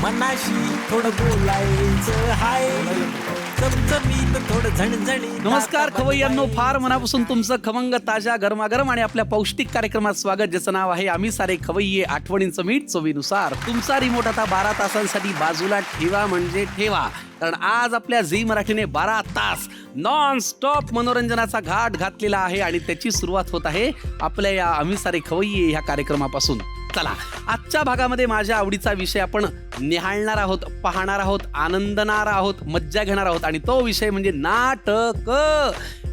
मनाशी थोडं बोलायचं हाय, चमचमीत थोडं झणझणीत. नमस्कार खवय्यांनो, फार मनापासून तुमचं खमंग ताज्या गरमागरम आणि आपल्या पौष्टिक कार्यक्रमात स्वागत, ज्याचं नाव आहे आम्ही सारे खवय्ये, आठवणींचं मीठ चवीनुसार. तुमचा रिमोट आता 12 तासांसाठी बाजूला ठेवा म्हणजे ठेवा, कारण आज आपल्या झी मराठीने 12 तास नॉन स्टॉप मनोरंजनाचा घाट घातलेला आहे आणि त्याची सुरुवात होत आहे आपल्या या आम्ही सारे खवय्ये ह्या कार्यक्रमापासून. चला, आजच्या भागामध्ये माझ्या आवडीचा विषय आपण निहाळणार आहोत, पाहणार आहोत, आनंदणार आहोत, मज्जा घेणार आहोत आणि तो विषय म्हणजे नाटक.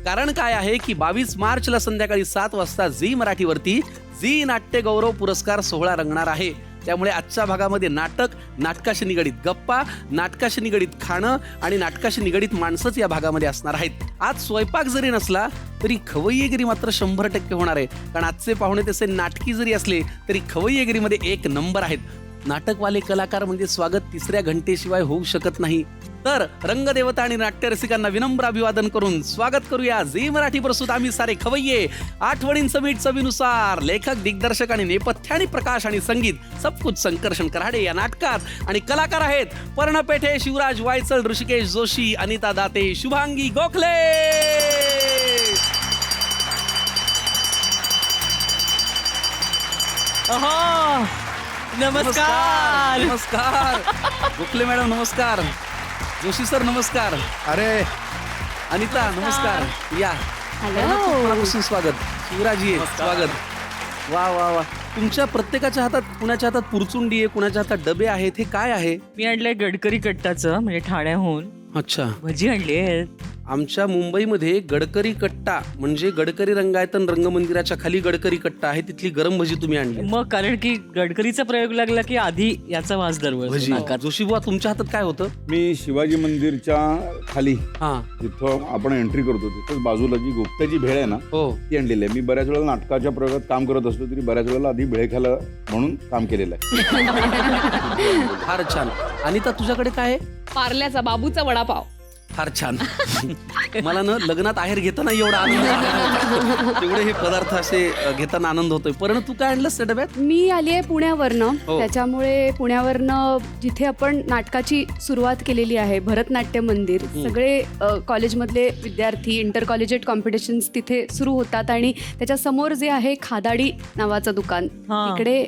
कारण काय आहे की 22 मार्चला संध्याकाळी 7 वाजता झी मराठीवरती झी नाट्य गौरव पुरस्कार सोहळा रंगणार आहे. त्यामुळे आजच्या भागामध्ये नाटक, नाटकाशी निगडीत गप्पा, नाटकाशी निगडीत खाणं आणि नाटकाशी निगडीत माणसंच या भागामध्ये असणार आहेत. आज स्वयंपाक जरी नसला तरी खवय्येगिरी मात्र 100% होणार आहे, कारण आजचे पाहुणे तसे नाटकी जरी असले तरी खवय्येगिरीमध्ये एक नंबर आहेत. नाटकवाले कलाकार म्हणजे स्वागत तिसऱ्या घंटेशिवाय होऊ शकत नाही. तर रंगदेवता आणि नाट्यरसिकांना विनम्र अभिवादन करून स्वागत करूया झी मराठी प्रस्तुत आम्ही सारे खवय्ये, आठवणींचं मीठ चवीनुसार. लेखक, दिग्दर्शक आणि नेपथ्य आणि प्रकाश आणि संगीत सबकुछ संकर्षण कराडे या नाटकात. आणि कलाकार आहेत पर्ण पेठे, शिवराज वायचळ, ऋषिकेश जोशी, अनिता दाते, शुभांगी गोखले. नमस्कार. नमस्कार गोखले मॅडम, नमस्कार. जोशी सर नमस्कार. अरे अनिता नमस्कार. या मनापासून स्वागत. शिवराजी स्वागत. वा वा वा. तुमच्या प्रत्येकाच्या हातात, कुणाच्या हातात पुरचुंडी आहे, कुणाच्या हातात डबे आहेत, हे काय आहे? मी आणलंय गडकरी कट्टाचं, म्हणजे ठाण्याहून अच्छा. भजी आणली आहेत. आमच्या मुंबईमध्ये गडकरी कट्टा म्हणजे गडकरी रंगायतन रंगमंदिराच्या खाली गडकरी कट्टा आहे, तिथली गरम भजी तुम्ही आणली. मग कारण की गडकरीचा प्रयोग लागला की आधी याचा वास भजी. दरवळतो. जोशी बुवा, तुमच्या हातात काय होतं? मी शिवाजी मंदिरच्या खाली हा. जिथं आपण एंट्री करतो तिथंच बाजूला जी गुप्त्याची भेळ आहे ना, हो. ती आणलेली आहे. मी बऱ्याच वेळेला नाटकाच्या प्रयोगात काम करत असतो तरी बऱ्याच वेळेला आधी भेळ खायला म्हणून काम केलेलं आहे. फार छान. अनिता, तुझ्याकडे काय आहे? पार्ल्याचा बाबूचा वडापाव. फार छान. मला ना लग्नात आहेर घेताना एवढा आनंद, तेवढे हे पदार्थ असे घेताना आनंद होतोय. पण तू काय आणलंस त्या डब्यात? मी आली आहे पुण्यावरनं, हो. त्याच्यामुळे पुण्यावरनं जिथे आपण नाटकाची सुरुवात केलेली आहे, भरतनाट्य मंदिर, सगळे कॉलेजमधले विद्यार्थी, इंटर कॉलेजिएट कॉम्पिटिशन्स तिथे सुरू होतात आणि त्याच्या समोर जे आहे खादाडी नावाचं दुकान, हा. तिकडे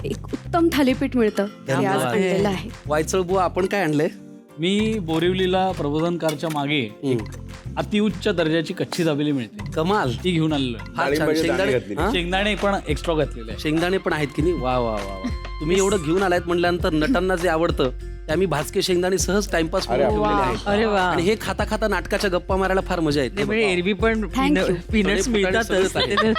एक उत्तम थालीपीठ मिळतं, ते आज धन्यवाद. आणलेलं आहे. वायचळ बुवा, आपण काय आणलंय? मी बोरिवलीला प्रबोधनकारच्या मागे एक अतिउच्च दर्जाची कच्ची दाबेली मिळते, कमाल. ती घेऊन आलेलो आहे. फार छान. डाळिंबाचे दाणे शेंगदाणे घातलेले. हा? शेंगदाणे पण एक्स्ट्रा घातलेले आहे. शेंगदाणे पण आहेत की नाही? वा वा वा वा. तुम्ही एवढं घेऊन आलायत म्हटल्यानंतर नटांना जे आवडतं ते आम्ही भाजके शेंगदाणे सहज टाइमपास अरे ठेवलेले वा. आहेत. अरे वा. आणि हे खाता खाता नाटकाच्या गप्पा मारायला फार मजा येते. नाही, म्हणजे एरवी पण Thank you. पीनट्स थोडे मिळतातच. सगळंच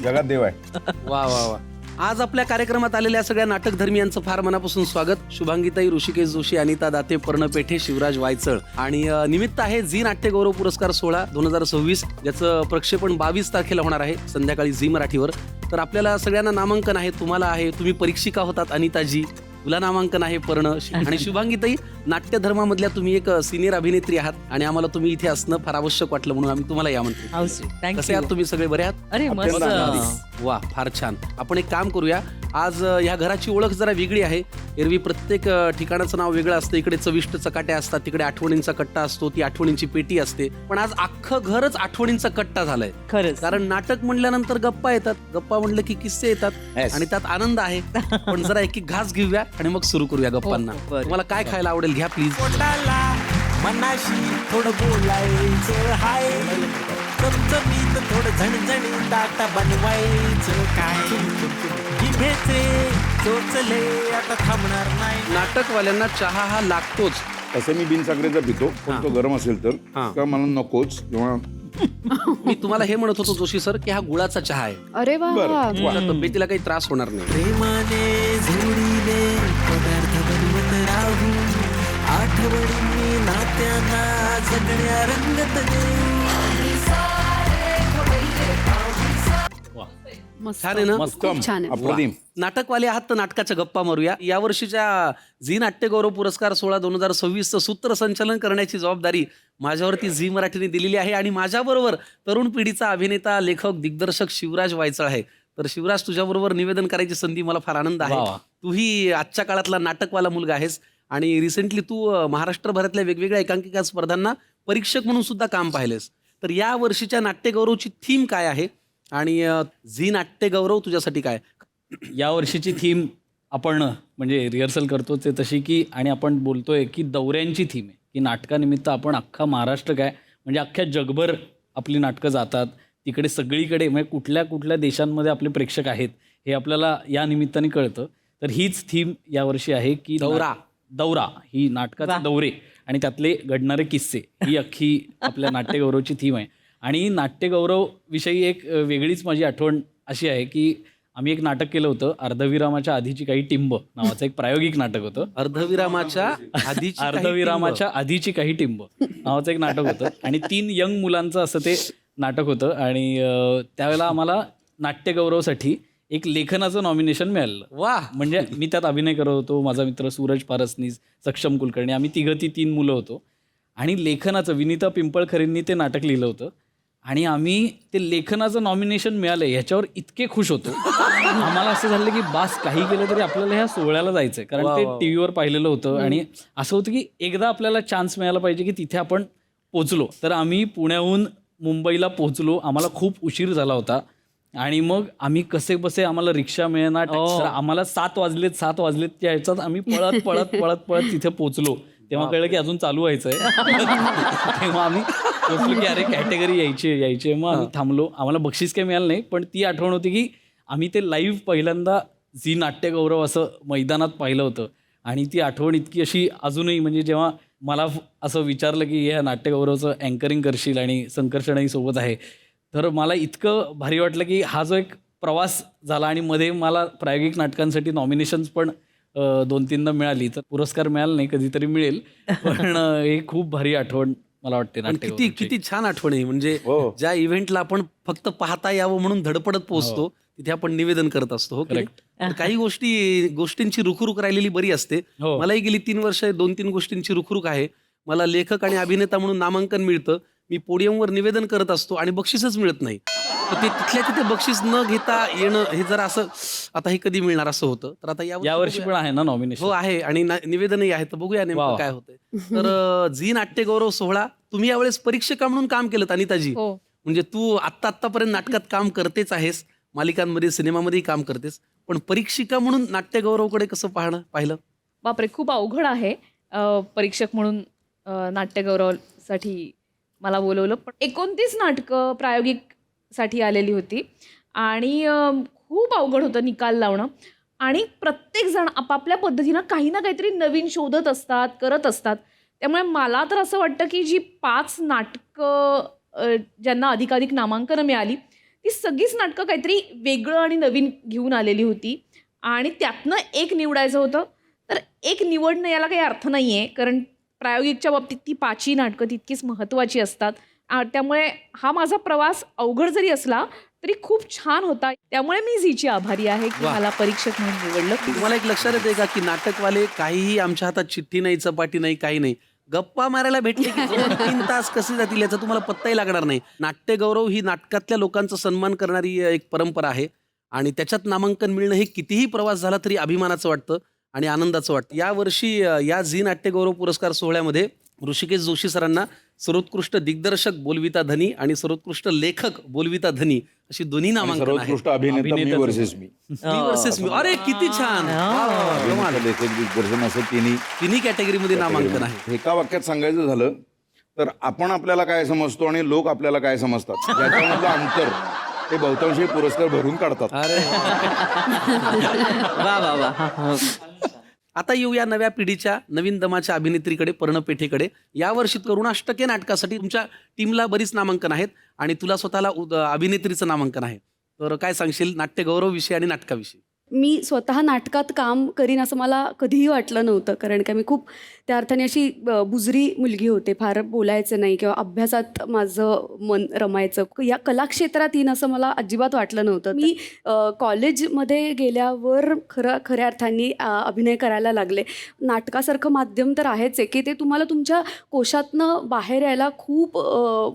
जगात देव आहे. वा वा वा. आज आपल्या कार्यक्रमात आलेल्या सगळ्या नाटक धर्मियांचं फार मनापासून स्वागत. शुभांगीताई, ऋषिकेश जोशी, अनिता दाते, पर्ण पेठे, शिवराज वायचळ. आणि निमित्त आहे झी नाट्य गौरव पुरस्कार सोहळा 2026, ज्याचं प्रक्षेपण 22 तारखेला होणार आहे संध्याकाळी झी मराठीवर. तर आपल्याला सगळ्यांना नामांकन आहे, तुम्हाला आहे, तुम्ही परीक्षिका होतात अनिताजी, तुला नामांकन आहे पर्ण, आणि शुभांगीताई नाट्य धर्मामधल्या तुम्ही एक सिनियर अभिनेत्री आहात आणि आम्हाला तुम्ही इथे असणं फार आवश्यक वाटलं म्हणून आम्ही तुम्हाला यामंत्रित. कसे आहात तुम्ही सगळे? बरे आहात? अरे मस्त. वा, फार छान. आपण एक काम करूया, आज ह्या घराची ओळख जरा वेगळी आहे. एरवी प्रत्येक ठिकाणाचं नाव वेगळं असतं. इकडे चविष्ट चकाट्या असतात, तिकडे आठवणींचा कट्टा असतो, ती आठवणींची पेटी असते. पण आज अख्खं घरच आठवणींचा कट्टा झालाय. खरंच. कारण नाटक म्हणल्यानंतर गप्पा येतात, गप्पा म्हणलं की किस्से येतात Yes. आणि त्यात आनंद आहे. पण जरा एक घास घेऊया आणि मग सुरू करूया गप्पांना. बरं. तुम्हाला काय खायला आवडेल? घ्या प्लीज. पोटाला मनाशी थोडं बोलायचं हाय, चमचमीत थोडं झणझणीत आता बनवायचं काय, जिभेचे चोचले आता थांबणार नाही. नाटकवाल्यांना चहा हा लागतोच. तसं मी बिन साखरेचा पितो, पण तो गरम असेल तर हा. का मला नकोच. किंवा मी तुम्हाला हे म्हणत होतो जोशी सर की हा गुळाचा चहा आहे, अरे वा बरं. वा. तुमच्या तब्येतीला काही त्रास होणार नाही. प्रेमाने जोडीने पदार्थ बनवत राहू, आठवणींनी नात्यांना जगण्या रंगत देऊ. छान आहे ना? खूप छान आहे. अप्रतिम. नाटकवाले आहात तर नाटकाच्या गप्पा मारूया. या वर्षीच्या झी नाट्य गौरव पुरस्कार सोहळा 2026चं सूत्रसंचालन करण्याची जबाबदारी माझ्यावरती झी मराठीने दिलेली आहे आणि माझ्याबरोबर तरुण पिढीचा अभिनेता, लेखक, दिग्दर्शक शिवराज वायचळ आहे. तर शिवराज, तुझ्याबरोबर निवेदन करायची संधी मला फार आनंद आहे. वा वा. तूही आजच्या काळातला नाटकवाला मुलगा आहेस आणि रिसेंटली तू महाराष्ट्रभरातल्या वेगवेगळ्या एकांकिका स्पर्धांना परीक्षक म्हणून सुद्धा काम पाहिलेस. तर या वर्षीच्या नाट्यगौरवची थीम काय आहे आणि झी नाट्यगौरव तुझ्यासाठी काय? या वर्षीची थीम आपण म्हणजे रिहर्सल करतोच आहे तशी की, आणि आपण बोलतोय की दौऱ्यांची थीम आहे की नाटकानिमित्त आपण अख्खा महाराष्ट्र काय म्हणजे अख्ख्या जगभर आपली नाटकं जातात, तिकडे सगळीकडे म्हणजे कुठल्या कुठल्या देशांमध्ये आपले प्रेक्षक आहेत हे आपल्याला या निमित्ताने कळतं. तर हीच थीम यावर्षी आहे की दौरा ही नाटकाचे दौरे आणि त्यातले घडणारे किस्से ही अख्खी आपल्या नाट्यगौरवची थीम आहे. आणि नाट्यगौरव विषयी एक वेगळीच माझी आठवण अशी आहे की आम्ही एक नाटक केलं होतं, अर्धविरामाच्या आधीची काही टिंब नावाचं एक प्रायोगिक नाटक होतं. अर्धविरामाच्या आधीची काही टिंब नावाचं एक नाटक होतं आणि 3 यंग मुलांचं असं ते नाटक होतं. आणि त्यावेळेला आम्हाला नाट्यगौरवसाठी एक लेखनाचं नॉमिनेशन मिळालं. वा, म्हणजे मी त्यात अभिनय करत होतो, माझा मित्र सूरज पारसनीस, सक्षम कुलकर्णी, आम्ही ती 3 मुलं होतो. आणि लेखनाचं विनीता पिंपळखरेंनी ते नाटक लिहिलं होतं आणि आम्ही ते लेखनाचं नॉमिनेशन मिळालं ह्याच्यावर इतके खुश होतो. आम्हाला असं झालं की बास, काही केलं तरी आपल्याला ह्या सोहळ्याला जायचंय, कारण ते टीव्हीवर पाहिलेलं होतं आणि असं होतं की एकदा आपल्याला चान्स मिळाला पाहिजे की तिथे आपण पोचलो. तर आम्ही पुण्याहून मुंबईला पोहोचलो, आम्हाला खूप उशीर झाला होता आणि मग आम्ही कसे बसे, आम्हाला रिक्षा मिळणार, तर आम्हाला 7 वाजलेत त्या ह्याच्यात आम्ही पळत तिथे पोहोचलो. तेव्हा कळलं की अजून चालू व्हायचंय. तेव्हा आम्ही पोचलो की अरे कॅटेगरी यायची. मग आम्ही थांबलो, आम्हाला बक्षीस काही मिळालं नाही, पण ती आठवण होती की आम्ही ते लाईव्ह पहिल्यांदा झी नाट्यगौरव असं मैदानात पाहिलं होतं. आणि ती आठवण इतकी अशी अजूनही, म्हणजे जेव्हा मला असं विचारलं की या नाट्यगौरवचं अँकरिंग करशील आणि संकर्षणही सोबत आहे, तर मला इतकं भारी वाटलं की हा जो एक प्रवास झाला आणि मध्ये मला प्रायोगिक नाटकांसाठी नॉमिनेशन्स पण 2-3दा मिळाली. तर पुरस्कार मिळाला नाही, कधीतरी मिळेल, पण हे खूप भारी आठवण मला वाटते. पण किती छान आठवण आहे. म्हणजे ज्या इव्हेंटला आपण फक्त पाहता यावं म्हणून धडपडत पोहोचतो, तिथे आपण निवेदन करत असतो. हो, तर काही गोष्टींची रुखरुख राहिलेली बरी असते. मलाही गेली 3 वर्ष 2-3 गोष्टींची रुखरुख आहे. मला लेखक आणि अभिनेता म्हणून नामांकन मिळतं, मी पोडियमवर निवेदन करत असतो आणि बक्षीसच मिळत नाही. तर ते तिथे बक्षीस न घेता येणं हे जरा असं, आता हे कधी मिळणार असं होतं. तर आता यावर्षी पण आहे ना नॉमिनेशन? हो आहे, आणि निवेदनही आहे. तर बघूया नेमकं काय होतंय. तर झी नाट्यगौरव सोहळा तुम्ही यावेळेस परीक्षका म्हणून काम केलं अनिताजी. म्हणजे तू आत्तापर्यंत नाटकात काम करतेच आहेस, मालिकांमध्ये, सिनेमामध्येही काम करतेस, पण परीक्षिका म्हणून नाट्यगौरवकडे कसं पाहिलं? बापरे, खूप अवघड आहे. परीक्षक म्हणून नाट्यगौरवसाठी मला बोलवलं, पण 29 नाटकं प्रायोगिकसाठी आलेली होती आणि खूप अवघड होतं निकाल लावणं. आणि प्रत्येकजण आपापल्या पद्धतीनं काही ना काहीतरी नवीन शोधत असतात, करत असतात. त्यामुळे मला तर असं वाटतं की जी 5 नाटकं ज्यांना अधिकाधिक नामांकनं मिळाली, ती सगळीच नाटकं काहीतरी वेगळं आणि नवीन घेऊन आलेली होती आणि त्यातनं एक निवडायचं होतं. तर एक निवडणं याला काही अर्थ नाही आहे, कारण प्रायोगिकच्या बाबतीत ती 5ही नाटकं तितकीच महत्त्वाची असतात. त्यामुळे हा माझा प्रवास अवघड जरी असला तरी खूप छान होता. त्यामुळे मी झीची आभारी आहे की मला परीक्षक म्हणून निवडलं. मला एक लक्षात येते का की नाटकवाले काहीही, आमच्या हातात चिठ्ठी नाही, चपाटी नाही, काही नाही, गप्पा मारायला भेटले की 2-3 तास कसे जातील याचा तुम्हाला पत्ताही लागणार नाही. नाट्यगौरव ही नाटकातल्या लोकांचा सन्मान करणारी एक परंपरा आहे आणि त्याच्यात नामांकन मिळणं हे कितीही प्रवास झाला तरी अभिमानाचं वाटतं आणि आनंदाचं वाटतं. यावर्षी या झी नाट्यगौरव पुरस्कार सोहळ्यामध्ये ऋषिकेश जोशी सरांना सर्वोत्कृष्ट दिग्दर्शक बोलविता धनी आणि सर्वोत्कृष्ट लेखक बोलविता धनी अशी दोन्ही नामांकन आहेत. सर्वोत्कृष्ट अभिनेता मी वर्सेस मी. अरे किती छान. लेखक दिग्दर्शन असं तिन्ही कॅटेगरीमध्ये नामांकन आहे. एका वाक्यात सांगायचं झालं तर आपण आपल्याला काय समजतो आणि लोक आपल्याला काय समजतात याच्यामधलं अंतर हे बहुतांशी पुरस्कार भरून काढतात. आता येऊया नव्या पिढीच्या नवीन दमाच्या अभिनेत्रीकडे, पर्णपेठेकडे. यावर्षी करुणाष्टके नाटकासाठी तुमच्या टीमला बरीच नामांकन आहेत आणि तुला स्वतःला अभिनेत्रीचं नामांकन आहे. तर काय सांगशील नाट्यगौरव विषयी आणि नाटकाविषयी? मी स्वतः नाटकात काम करीन असं मला कधीही वाटलं नव्हतं, कारण का मी खूप त्या अर्थाने अशी बुजरी मुलगी होते, फार बोलायचं नाही किंवा अभ्यासात माझं मन रमायचं. या कलाक्षेत्रात येईन असं मला अजिबात वाटलं नव्हतं. मी कॉलेजमध्ये गेल्यावर खऱ्या अर्थाने अभिनय करायला लागले. नाटकासारखं माध्यम तर आहेच आहे की ते तुम्हाला तुमच्या कोशातनं बाहेर यायला खूप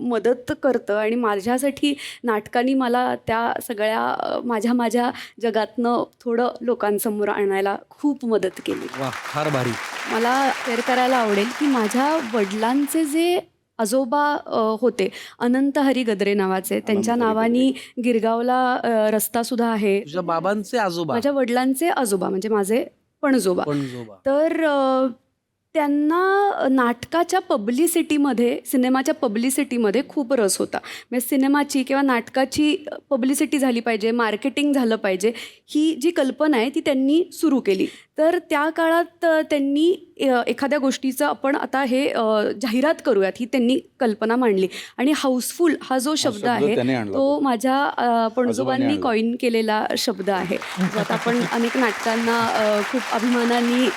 मदत करतं आणि माझ्यासाठी नाटकाने मला त्या सगळ्या माझ्या जगातनं थोडं लोकांसमोर आणायला खूप मदत केली. वा, फार भारी. मला शेअर करायला आवडेल की माझ्या वडिलांचे जे आजोबा होते, अनंत हरी गद्रे नावाचे, त्यांच्या नावानी गिरगावला रस्ता सुद्धा आहे. तुझ्या बाबांचे आजोबा? माझ्या वडिलांचे आजोबा म्हणजे माझे पणजोबा. पणजोबा. तर त्यांना नाटकाच्या पब्लिसिटीमध्ये, सिनेमाच्या पब्लिसिटीमध्ये खूप रस होता. म्हणजे सिनेमाची किंवा नाटकाची पब्लिसिटी झाली पाहिजे, मार्केटिंग झालं पाहिजे, ही जी कल्पना आहे ती त्यांनी सुरू केली. तर त्या काळात त्यांनी एखाद्या गोष्टीचं आपण आता हे जाहिरात करूयात ही त्यांनी कल्पना मांडली. आणि हाऊसफुल हा जो शब्द आहे त्याने आणला तो माझ्या पणजोबांनी आणला. कॉइन केलेला शब्द आहे. जो आता आपण अनेक नाटकांना खूप अभिमानाने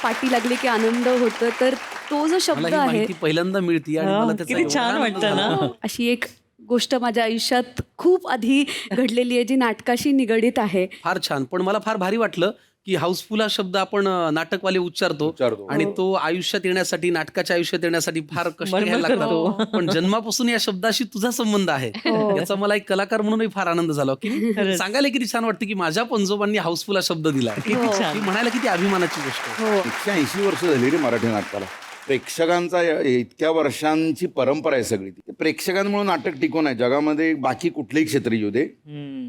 पाठी लागली की आनंद होतं. तर तो जो मला शब्द ही आहे, माहिती पहिल्यांदा मिळते आणि मला त्याचा किती एवढा छान आनंद वाटतं ना. झाला. अशी एक गोष्ट माझ्या आयुष्यात खूप आधी घडलेली आहे जी नाटकाशी निगडीत आहे. फार छान. पण मला फार भारी वाटलं की हाऊसफुल हा शब्द आपण नाटकवाले उच्चारतो आणि तो आयुष्यात येण्यासाठी, नाटकाच्या आयुष्यात येण्यासाठी फार कष्ट मरमर घ्यायला करतो. लागतात. पण जन्मापासून या शब्दाशी तुझा संबंध आहे, याचा मला एक कलाकार म्हणूनही फार आनंद झाला. की सांगायला किती छान वाटतं की माझ्या पणजोबांनी हाऊसफुल हा शब्द दिला. ही म्हणायला किती अभिमानाची गोष्ट आहे. 180 वर्ष झाली रे मराठी नाटकाला. प्रेक्षकांचा इतक्या वर्षांची परंपरा आहे सगळी ती. प्रेक्षकांमुळे नाटक टिकून आहे. जगामध्ये बाकी कुठलेही क्षेत्र येऊ दे,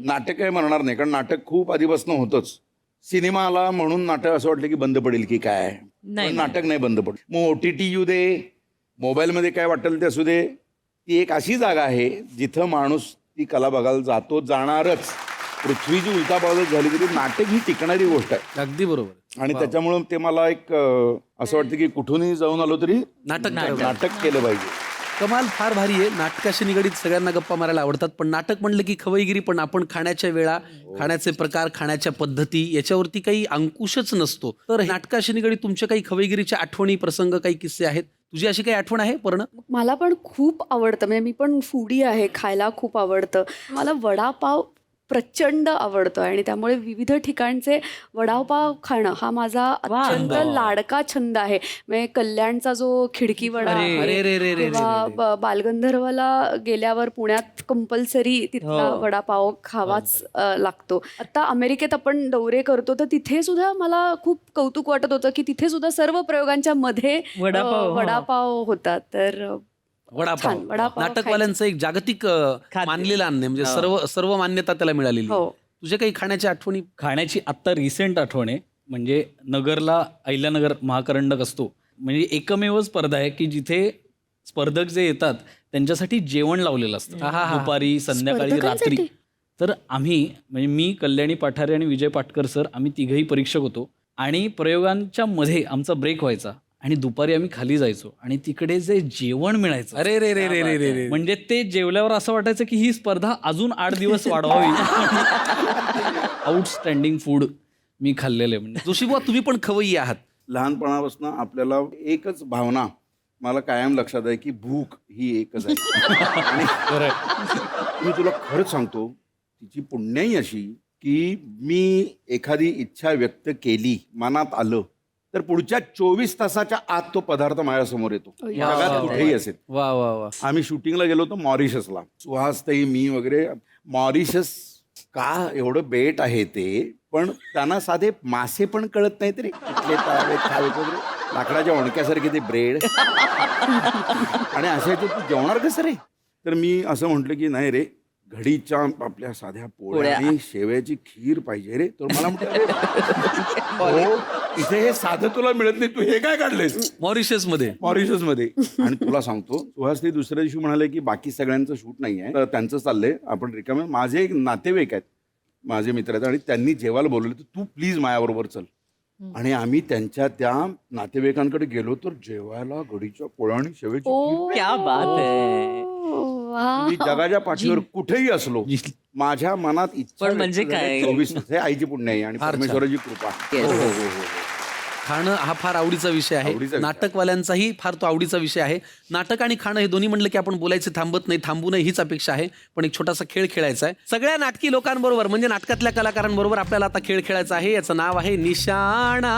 नाटक काही म्हणणार नाही, कारण नाटक खूप आधीपासून होतंच. सिनेमा आला म्हणून नाटक असं वाटलं की बंद पडेल की काय, पण नाटक नाही बंद पडत. मग OTT येऊ दे, मोबाईलमध्ये काय वाटेल ते असू दे, ती एक अशी जागा आहे जिथं माणूस ती कला बघायला जातो, जाणारच. पृथ्वीची उलटापालट झाली तरी नाटक ही टिकणारी गोष्ट आहे. अगदी बरोबर. आणि त्याच्यामुळं ते मला एक असं वाटतं की कुठूनही जाऊन आलो तरी नाटक केलं पाहिजे. कमाल, फार भारी आहे. नाटकाशी निगडीत सगळ्यांना गप्पा मारायला आवडतात, पण नाटक म्हणलं की खवईगिरी. पण आपण खाण्याच्या वेळा, खाण्याचे प्रकार, खाण्याच्या पद्धती याच्यावरती काही अंकुशच नसतो. तर नाटकाशी निगडीत तुमच्या काही खवईगिरीच्या आठवणी, प्रसंग, काही किस्से आहेत? तुझी अशी काही आठवण आहे पर्ण? मला पण खूप आवडतं, म्हणजे मी पण फूडी आहे, खायला खूप आवडतं. मला वडापाव प्रचंड आवडतो आणि त्यामुळे विविध ठिकाणचे वडापाव खाणं हा माझा अत्यंत लाडका छंद आहे. म्हणजे कल्याणचा जो खिडकी वडा किंवा बालगंधर्वला गेल्यावर पुण्यात कंपल्सरी तिथला वडापाव खावाच लागतो. आता अमेरिकेत आपण दौरे करतो तर तिथे सुद्धा मला खूप कौतुक वाटत होतं की तिथे सुद्धा सर्व प्रयोगांच्या मध्ये वडापाव होता. तर वडापाव नाटकवाल्यांचं एक जागतिक मानलेलं अन्न, म्हणजे सर्व मान्यता त्याला मिळालेली. तुझ्या काही खाण्याच्या आठवणी? खाण्याची आत्ता रिसेंट आठवण आहे, म्हणजे नगरला अहिल्यानगर महाकरंडक असतो, म्हणजे एकमेव स्पर्धा आहे की जिथे स्पर्धक जे येतात त्यांच्यासाठी जेवण लावलेलं असतं दुपारी, संध्याकाळी, रात्री. तर आम्ही, म्हणजे मी, कल्याणी पाठारे आणि विजय पाटकर सर, आम्ही तिघही परीक्षक होतो आणि प्रयोगांच्या मध्ये आमचा ब्रेक व्हायचा आणि दुपारी आम्ही खाली जायचो आणि तिकडे जे जेवण मिळायचं, अरे रे रे रे रे रे, म्हणजे ते जेवल्यावर असं वाटायचं की ही स्पर्धा अजून 8 दिवस वाढवावी. आउटस्टँडिंग फूड मी खाल्लेलं आहे. म्हणजे जोशीबुवा, तुम्ही पण खवय्ये आहात. लहानपणापासून आपल्याला एकच भावना मला कायम लक्षात आहे की भूक ही एकच आहे. आणि मी तुला खरंच सांगतो, तिची पुण्याई अशी की मी एखादी इच्छा व्यक्त केली, मनात आलं, तर पुढच्या 24 तासाच्या आत तो पदार्थ माझ्यासमोर येतो, जगात कुठेही असेल. वा वा वा. आम्ही शूटिंगला गेलो होतो मॉरिशसला, सुहासताई, मी वगैरे. मॉरिशस का एवढं बेट आहे ते, पण त्यांना साधे मासे पण कळत नाही तरी कुठले तळावे खावेत वगैरे, लाकडाच्या ओणक्यासारखे ते ब्रेड. आणि अशा तू जेवणार कसं रे? तर मी असं म्हटलं की नाही रे, घडीच्या आपल्या साध्या पोळ्या आणि शेवयाची खीर पाहिजे रे. तर मला म्हटलं इथे हे साधं तुला मिळत नाही, तू हे काय काढलेस मॉरिशस मध्ये? आणि तुला सांगतो, सुहास ते दुसऱ्या दिवशी म्हणाले की बाकी सगळ्यांचं शूट नाही आहे, तर त्यांचं चाललंय, आपण रिकामे. माझे एक नातेवाईक आहेत, माझे मित्र आहेत, आणि त्यांनी जेवायला बोलवले, तर तू प्लीज माझ्याबरोबर चल. आणि आम्ही त्यांच्या त्या नातेवाईकांकडे गेलो, तर जेवायला घडीच्या पोळ्या आणि शेवयाची खीर. क्या बात आहे. मी जगाच्या पाठीवर कुठेही असलो, माझ्या मनात इच्छा पण म्हणजे काय? 24 तास. हे आईची पुण्याई आणि परमेश्वराची कृपा. खाणं हा फार आवडीचा विषय आहे. आवडीचा विषय. नाटकवाल्यांचाही फार तो आवडीचा विषय आहे. नाटक आणि खाणं हे दोन्ही म्हणलं की आपण बोलायचे थांबत नाही, थांबू नये हीच अपेक्षा आहे. पण एक छोटासा खेळ खेळायचा आहे सगळ्या नाटकी लोकांबरोबर, म्हणजे नाटकातल्या कलाकारांबरोबर आपल्याला आता खेळ खेळायचा आहे. याचं नाव आहे निशाणा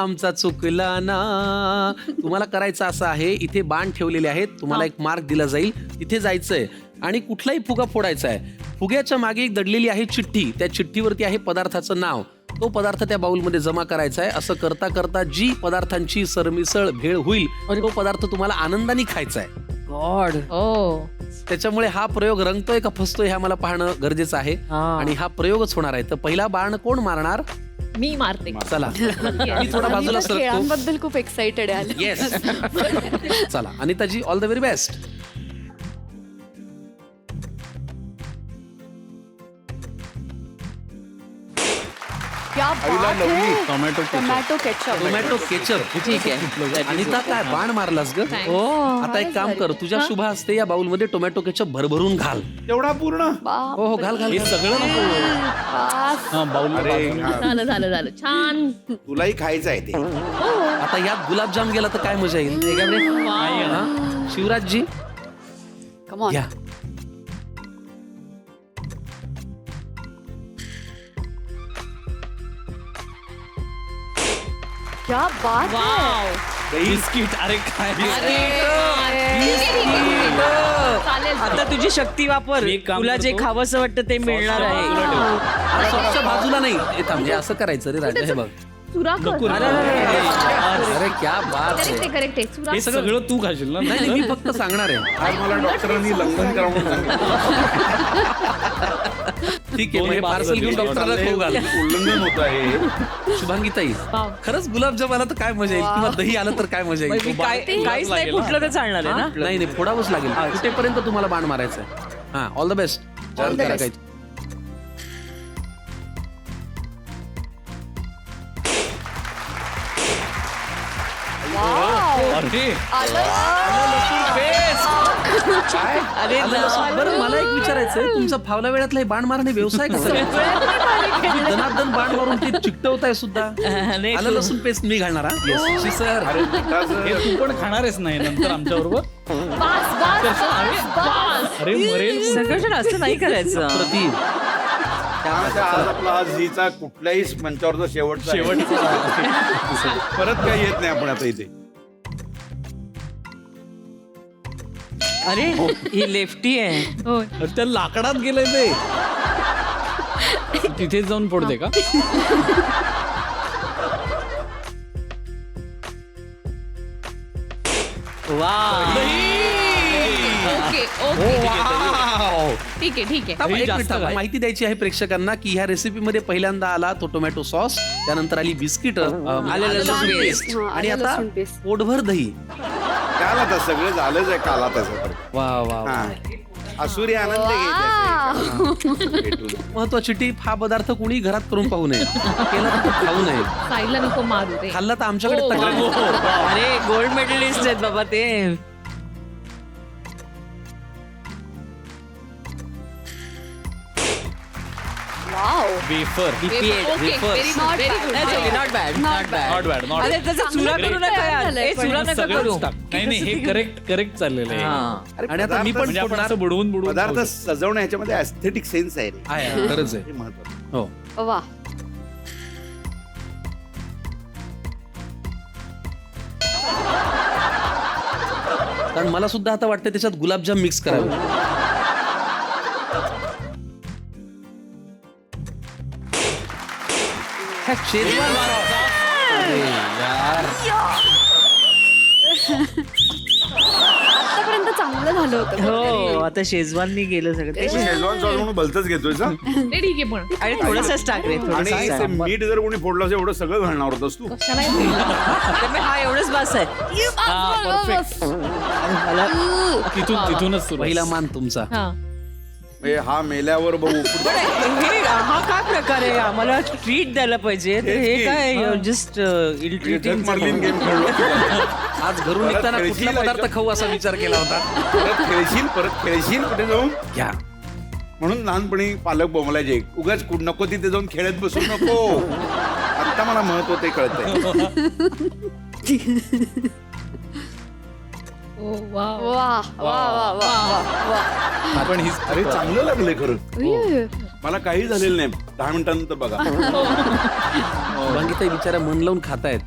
आमचा चुकला ना. तुम्हाला करायचं असं आहे, इथे बाण ठेवलेले आहेत, तुम्हाला एक मार्क दिला जाईल, तिथे जायचंय आणि कुठलाही फुगा फोडायचा आहे. फुग्याच्या मागे एक दडलेली आहे चिठ्ठी, त्या चिठ्ठीवरती आहे पदार्थाचं नाव. तो पदार्थ त्या बाउलमध्ये जमा करायचा आहे. असं करता करता जी पदार्थांची सरमिसळ भेळ होईल तो पदार्थ तुम्हाला आनंदाने खायचा आहे. गॉड. हो. त्याच्यामुळे हा प्रयोग रंगतोय का फसतोय हे आम्हाला पाहणं गरजेचं आहे. आणि हा प्रयोगच होणार आहे. तर पहिला बाण कोण मारणार? मी मारते. चला मी थोडा बाजूला मी तर सरकतो. खेळांबद्दल खूप एक्साइटेड आहे. येस चला अनिताजी, ऑल द व्हेरी बेस्ट. क्या आईला बात लवली. है. Tomato tomato ketchup. Tomato ketchup. ठीक आहे. अनिता काय बाण मारलास ग? Thanks. हो. आता एक काम कर, तुझ्या शुभ हस्ते या बाउलमध्ये टोमॅटो केचप भरभरून घाल. तेवढा पूर्ण बाप. हो हो घाल घाल. हे सगळं नको. बास. हा बाउल अरे हा. झालं झालं झालं छान. तुलाही खायचं आहे ते. आता यात गुलाबजाम गेला तर काय मजा येईल. हा? शिवराजजी Come on. घ्या. क्या बात है. वाव. बिस्किट. अरे काय चालेल. आता तुझी शक्ती वापर. मी एक काम तुला जे करतो. खावंसं वाटतं ते मिळणार आहे. अरे, सॉसच्या बाजूला नाही. हे थांब, हे असं करायचं रे राजा. हे बघ. चुरा कर. अरे क्या बात करेक्ट आहे. आहे करेक्ट आहे. चुरा हे कर. सगळं तू खाशील ना. नाही नाही, मी फक्त सांगणार आहे. आज मला डॉक्टरांनी लंघन करा म्हणून सांगितलं. ठीक आहे, मग हे पार्सल घेऊन डॉक्टरला खाऊ घाल. उल्लंघन होत आहे. शुभांगीताई, वाव. खरंच गुलाबजाम आला तर काय मजा येईल, किंवा दही आलं तर काय मजा येईल. काहीच नाही फुटलं तर चालणार आहे ना. नाही नाही, फोडावंच लागेल. कुठेपर्यंत तुम्हाला बाण मारायचं आहे? हा, all the best. All the best. Wow. अरे अरे बरं, मला एक विचारायचंय, तुमचा फावल्या वेळातला हे बाण मारणे व्यवसाय का सगळं? दनादन बाण मारून ते चिकटवताय सुद्धा. नाही, आलं लसूण पेस्ट मी घालणार हा. सर अरे पिठाचं- हे तू पण खाणारच नाही नंतर आमच्या बरोबर. बास, बास, बास, बास. अरे मरेल. सगळं असं नाही करायचं. प्रतिम त्यामुळे आज आपला आज झीचा कुठल्याही मंचावरचा शेवटचा आहे. परत काही येत नाही आपण आता इथे. अरे ही लेफ्टी आहे. होय. अरे, त्या लाकडात गेलंय ते. तिथेच जाऊन फोडते का? वा. ओके ओके ठीक आहे ठीक आहे. थांबा, दही एक जास्त मिनिट थांबा. काय? माहिती द्यायची आहे प्रेक्षकांना की ह्या रेसिपीमध्ये पहिल्यांदा आला तो टोमॅटो सॉस, त्यानंतर आली बिस्किट, आलं लसूण पेस्ट हा, आणि आलं आता लसूण पेस्ट. पोटभर दही. काल आता सगळं झालंच आहे काल आता सगळं. वा वा वा. हा. असुरी आनंद घ्यायचा भेटून. महत्वाची टीप, हा पदार्थ कुणी घरात करून पाहू नये, केला तर खाऊ नये. साईडला नको मारू रे. खाल्ला तर आमच्याकडे हो, तक्रार हो. अरे गोल्ड मेडलिस्ट आहेत बाबा ते. Wow. Wafer. Okay very Not very bad. Good. That's okay, not bad, not bad. Not bad, not अरे bad. त्याचा चुरा करू नका यार. झालंय ए, पण. चुरा नका करू. सगळंच टाक. नाही नाही, हे करेक्ट चाललेलं आहे. हा. अरे आणि आता मी पण म्हणजे आपण फोडणार. असं बुडवून बुडवून पदार्थ खाऊ सजवणं ह्याच्यामध्ये ऍस्थेटिक सेन्स आहे रे. आहे, खरंच आहे. हे महत्वाचं. हो. वा. कारण मला सुद्धा आता वाटतं त्याच्यात गुलाबजाम मिक्स करावे. शेजवान अरे यार. आतापर्यंत चांगलं झालं होतं. हो आता शेजवाननी गेलं सगळं ते. शेजवान सॉस म्हणून भलतच घेतोय सा? ते ठीक आहे पण आणि थोडंसंच टाक रे आणि थोडंसंच ते टाक. मीठ जर कोणी फोडलं असेल एवढं सगळं घालणार होतस तू. कशाला त्यामुळे हा एवढंच बास आहे. हा, perfect. मला तिथूनच सुरू. पहिला मान तुमचा. हा म्हणजे हा मेल्यावर बघू हे हा काय प्रकार आहे. आम्हाला ट्रीट द्यायला पाहिजे तर हे काय जस्ट इल ट्रीटिंग. मर्लिन गेम खेळलो. आज घरून परत निघताना खेळशील कुठला पदार्थ ऐका. खाऊ असा विचार केला होता. परत खेळशील कुठे जाऊन. घ्या. म्हणून लहानपणी पालक बोंबलायचे, उगाच नको तिथे जाऊन खेळत बसू नको. आता मला महत्व ते कळतंय. वा वा वा वा वा. आपण ही अरे चांगलं लागलंय खरं. अय्य. मला काही झालेलं नाही. 10 मिनिटांनंतर बघा. शुभांगीताई बिचाऱ्या मन लावून खातायत.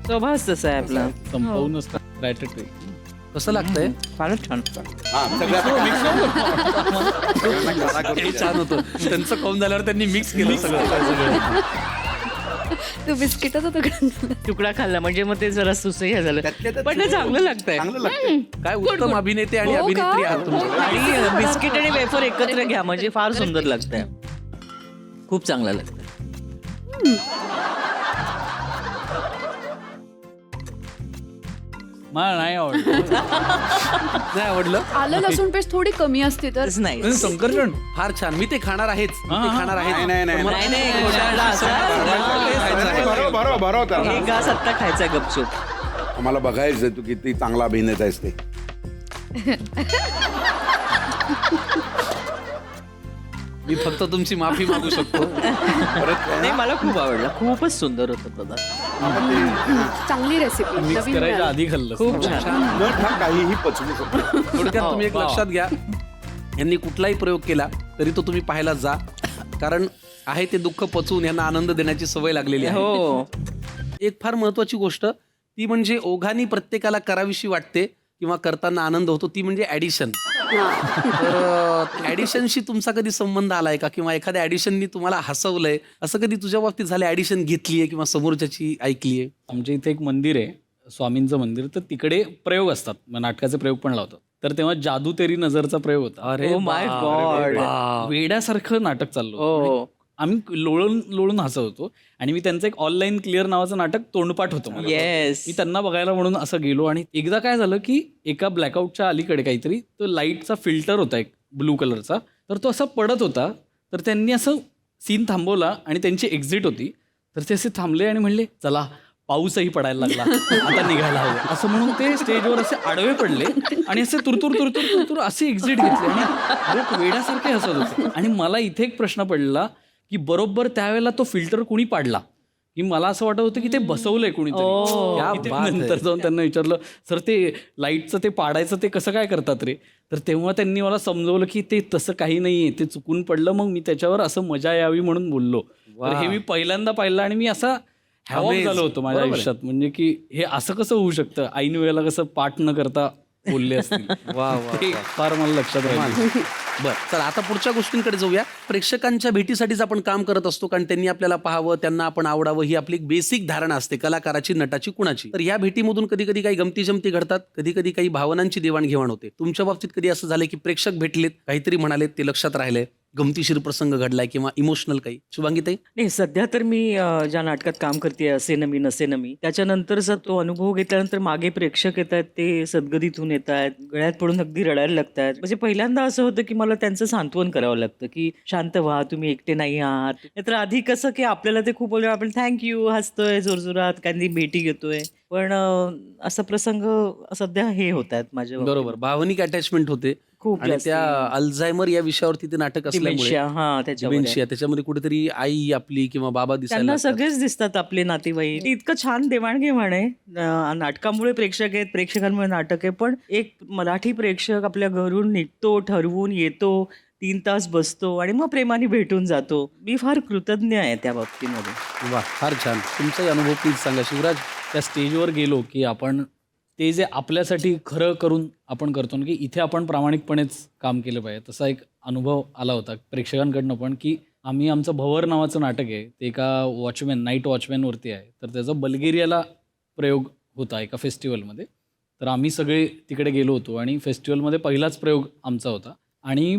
स्वभावच तसा आहे आपला. संपवूनच रायटेड कसं लागतंय? फारच छान. हा, सगळ्यात mix हे छान होतं. त्यांचं खाऊन झाल्यावर त्यांनी मिक्स केलं सगळं. तो बिस्किटाचा तुकडा. तुकडा खाल्ला म्हणजे मग ते जरा सुसह्य झालं, त्यात पण ते चांगलं लागतंय. चांगलं लागतं. काय उत्तम अभिनेते आणि हो का? अभिनेत्री आहात तुम्ही. आणि बिस्किट आणि वेफर एकत्र घ्या म्हणजे फार सुंदर लागतंय. खूप चांगलं लागतंय. मला नाही आवडलं. नाही आवडलं? आलं लसूण पेस्ट थोडी कमी असते तर तसं नाही. संकर्षण फार छान. मी ते खाणार आहेच. मी ते खाणार नाही, आहे. नाही, नाही, नाही नाही घोटाळा असा. बरोबर त्याला. एक घास आत्ता खायचा गपचूप. आम्हाला बघायचंय तू किती चांगला अभिनेता आहेस ते. मी फक्त तुमची माफी मागू शकतो. नाही मला खूप आवडलं. खूपच सुंदर होतं पदार्थ. चांगली रेसिपी मिक्स नवीन करायच्या मिळाली. आधी खाल्लं. खूप छान. नट हा काहीही पचवू शकतो. थोडक्यात तुम्ही एक लक्षात घ्या, यांनी कुठलाही प्रयोग केला तरी तो तुम्ही पाहायला जा, कारण आहे ते दुःख पचवून यांना आनंद देण्याची सवय लागलेली आहे. हो. एक फार महत्वाची गोष्ट ती म्हणजे ओघानी प्रत्येकाला करावीशी वाटते किंवा करताना आनंद होतो, ती म्हणजे ऍडिशन. तर ऍडिशनशी तुमचा कधी संबंध आलाय का, किंवा एखाद्या ऍडिशननी तुम्हाला हसवलंय असं कधी तुझ्या बाबतीत झालं? ऍडिशन घेतलीये किंवा समोरच्याची ऐकलीये? आमच्या इथे एक मंदिर आहे, स्वामींचं मंदिर, तर तिकडे प्रयोग असतात, मग नाटकाचे प्रयोग पण लावतात. तर तेव्हा जादू तेरी नजरचा प्रयोग होता. अरे Oh my God. वेड्यासारखं नाटक चाललं हो. होतं. आम्ही लोळून हसत होतो. आणि मी त्यांचं एक ऑनलाईन क्लिअर नावाचं नाटक तोंडपाठ होतं माझं. येस. मी त्यांना बघायला म्हणून असं गेलो आणि एकदा काय झालं की एका ब्लॅकआउटच्या अलीकडे काहीतरी तो लाईटचा फिल्टर होता एक ब्लू कलरचा, तर तो असा पडत होता. तर त्यांनी असं सीन थांबवला आणि त्यांची एक्झिट होती. तर ते असे थांबले आणि म्हणले चला पाऊसही पडायला लागला, आता निघायला हवं, असं म्हणून ते स्टेजवर असे आडवे पडले आणि असे तुरतुर तुरतुर तुरतुर असे एक्झिट घेतले आणि लोक वेड्यासारखे हसत होते. आणि मला इथे एक प्रश्न पडला की बरोबर त्यावेळेला तो फिल्टर कुणी पाडला, की मला असं वाटत होतं की ते बसवलंय क्या कुणीतरी. बात है. नंतर जाऊन त्यांना विचारलं सर ते लाईटचं ते पाडायचं ते कसं काय करतात रे, तर तेव्हा त्यांनी मला समजवलं की ते तसं काही नाहीये, ते चुकून पडलं. मग मी त्याच्यावर असं मजा यावी म्हणून बोललो. तर हे मी पहिल्यांदा पाहिलं आणि मी असा हॅवॉक Amazed. झालो होतो माझ्या बरोबर आहे. आयुष्यात, म्हणजे की हे असं कसं होऊ शकतं, ऐन वेळेला कसं पाठ न करता बोलले असतील. वा वा ते फार मला लक्षात राहिलं. बर, चला आता पुढच्या गोष्टींकडे जाऊया. प्रेक्षकांच्या भेटीसाठीच आपण काम करत असतो, कारण त्यांनी आपल्याला पाहावं, त्यांना आपण आवडावं, ही आपली एक बेसिक धारणा असते कलाकाराची, नटाची, कुणाची. तर या भेटीमधून कधी कधी काही गमती जमती घडतात, कधी कधी काही भावनांची देवाणघेवाण होते. तुमच्या बाबतीत कधी असं झालंय की प्रेक्षक भेटलेत, काहीतरी म्हणालेत, ते लक्षात राहिले, गमतीशीर प्रसंग घडलाय किंवा इमोशनल काही? शुभांगीताई? नाही सध्या तर मी ज्या नाटकात काम करते असे न मी नसे न मी, त्याच्यानंतरचा तो अनुभव घेतल्यानंतर मागे प्रेक्षक येत आहेत, ते सद्गतीतून येत आहेत, गळ्यात पडून अगदी रडायला लागतात. म्हणजे पहिल्यांदा असं होतं की मला त्यांचं सांत्वन करावं लागतं की शांत व्हा, तुम्ही एकटे नाही आहात. नाहीतर आधी कसं की आपल्याला ते खूप बोललं, आपण थँक्यू हसतोय जोरजोरात, काही भेटी घेतोय, पण असा प्रसंग सध्या हे होत आहेत माझ्या बाबतीत. बरोबर, भावनिक अटॅचमेंट होते. खूप आणि जास्त. त्या अल्झायमर या विषयावरती ते नाटक असल्यामुळे Dementia, हा त्याच्यावर आहे. Dementia, त्याच्यामध्ये कुठेतरी आई आपली किंवा बाबा दिसायला त्यांना लागतात. सगळेच दिसतात आपले नातेवाईक. इतकं छान देवाणघेवाण आहे. नाटकामुळे प्रेक्षक आहेत, प्रेक्षकांमुळे नाटक आहे. पण एक मराठी प्रेक्षक आपल्या घरून निघतो, ठरवून येतो, 3 तास बसतो आणि मग प्रेमाने भेटून जातो. मी फार कृतज्ञ आहे त्या बाबतीमध्ये. वा, फार छान. तुमचाही अनुभव प्लीज सांगा शिवराज. त्या स्टेजवर गेलो की आपण ते जे आपल्यासाठी खरं करून आपण करतो ना, की इथे आपण प्रामाणिकपणेच काम केलं पाहिजे, तसा एक अनुभव आला होता प्रेक्षकांकडनं पण. की आम्ही आमचं भवर नावाचं नाटक आहे, ते एका वॉचमॅन, नाईट वॉचमॅनवरती आहे. तर त्याचा बल्गेरियाला प्रयोग होता एका फेस्टिवलमध्ये. तर आम्ही सगळे तिकडे गेलो होतो आणि फेस्टिवलमध्ये पहिलाच प्रयोग आमचा होता. आणि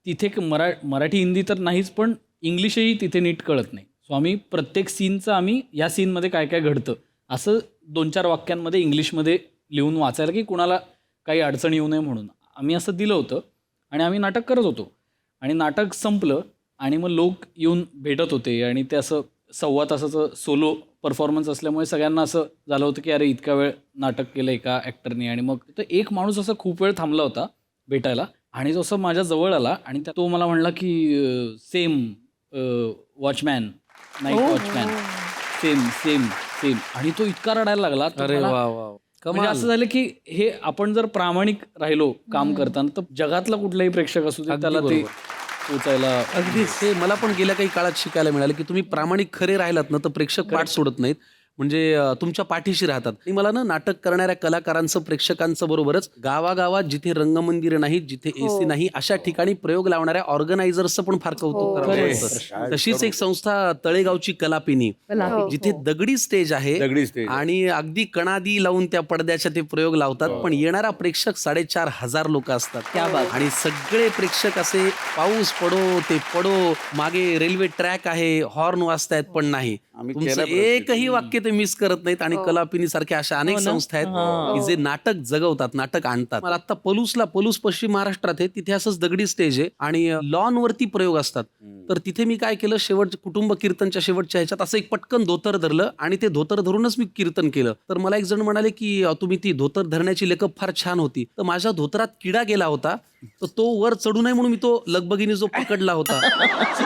तिथे मराठी हिंदी तर नाहीच, पण इंग्लिशही तिथे नीट कळत नाही. सो आम्ही प्रत्येक सीनचं आम्ही या सीनमध्ये काय काय घडतं असं 2-4 वाक्यांमध्ये इंग्लिशमध्ये लिहून वाचायला, की कुणाला काही अडचण येऊ नये म्हणून आम्ही असं दिलं होतं. आणि आम्ही नाटक करत होतो आणि नाटक संपलं आणि मग लोक येऊन भेटत होते आणि ते असं 1.25 तासाचं सोलो परफॉर्मन्स असल्यामुळे सगळ्यांना असं झालं होतं की अरे इतका वेळ नाटक केलं एका ॲक्टरने. आणि मग तर एक माणूस असा खूप वेळ थांबला होता भेटायला आणि तो असं माझ्या जवळ आला आणि तो मला म्हणला की same watchman, night watchman. Same same same. आणि तो इतका रडायला लागला. तो अरे मला- वा वा म्हणजे कमाल. असं झालं की हे आपण जर प्रामाणिक राहिलो काम करताना तर जगातला कुठलाही प्रेक्षक असू दे अगदी त्याला ते बरोबर. पोचायला. अगदीच ते मला पण गेल्या काही काळात शिकायला मिळालं की तुम्ही प्रामाणिक खरे राहिलात ना तर प्रेक्षक पाठ सोडत नाहीत, म्हणजे तुमच्या पाठीशी राहतात. आणि मला ना नाटक करणाऱ्या कलाकारांचं प्रेक्षकांचं बरोबरच गावागावात जिथे रंगमंदिरं नाहीत, जिथे एसी नाही, अशा ठिकाणी प्रयोग लावणाऱ्या ऑर्गनायझरचं पण फार कौतुक करावं वाटतं. तशीच एक संस्था तळेगावची कलापिनी, जिथे दगडी स्टेज आहे दगडी stage. आणि अगदी कणादी लावून त्या पडद्याच्या ते प्रयोग लावतात, पण येणारा प्रेक्षक 4,500 लोक असतात. आणि सगळे प्रेक्षक असे पाऊस पडो ते पडो, मागे रेल्वे ट्रॅक आहे, हॉर्न वाजतायत पण नाही, आम्ही तुमचं केलं प्रयत्न. एकही वाक्य ते मिस करत नाहीत. आणि कलापिनी सारख्या अशा अनेक संस्था आहेत की जे नाटक जगवतात, नाटक आणतात. मला आता पलूस पश्चिम महाराष्ट्रात आहे, तिथे असंच दगडी स्टेज आहे आणि लॉन वरती प्रयोग असतात. तर तिथे मी काय केलं, कुटुंब कीर्तनच्या शेवटच्या ह्याच्यात असं एक पटकन धोतर धरलं आणि ते धोतर धरूनच मी कीर्तन केलं. तर मला एक जण म्हणाले की तुम्ही ती धोतर धरण्याची लेकअप फार छान होती. तर माझ्या धोतरात किडा गेला होता, तर तो वर चढू नये म्हणून मी तो लगबगीने जो पकडला होता.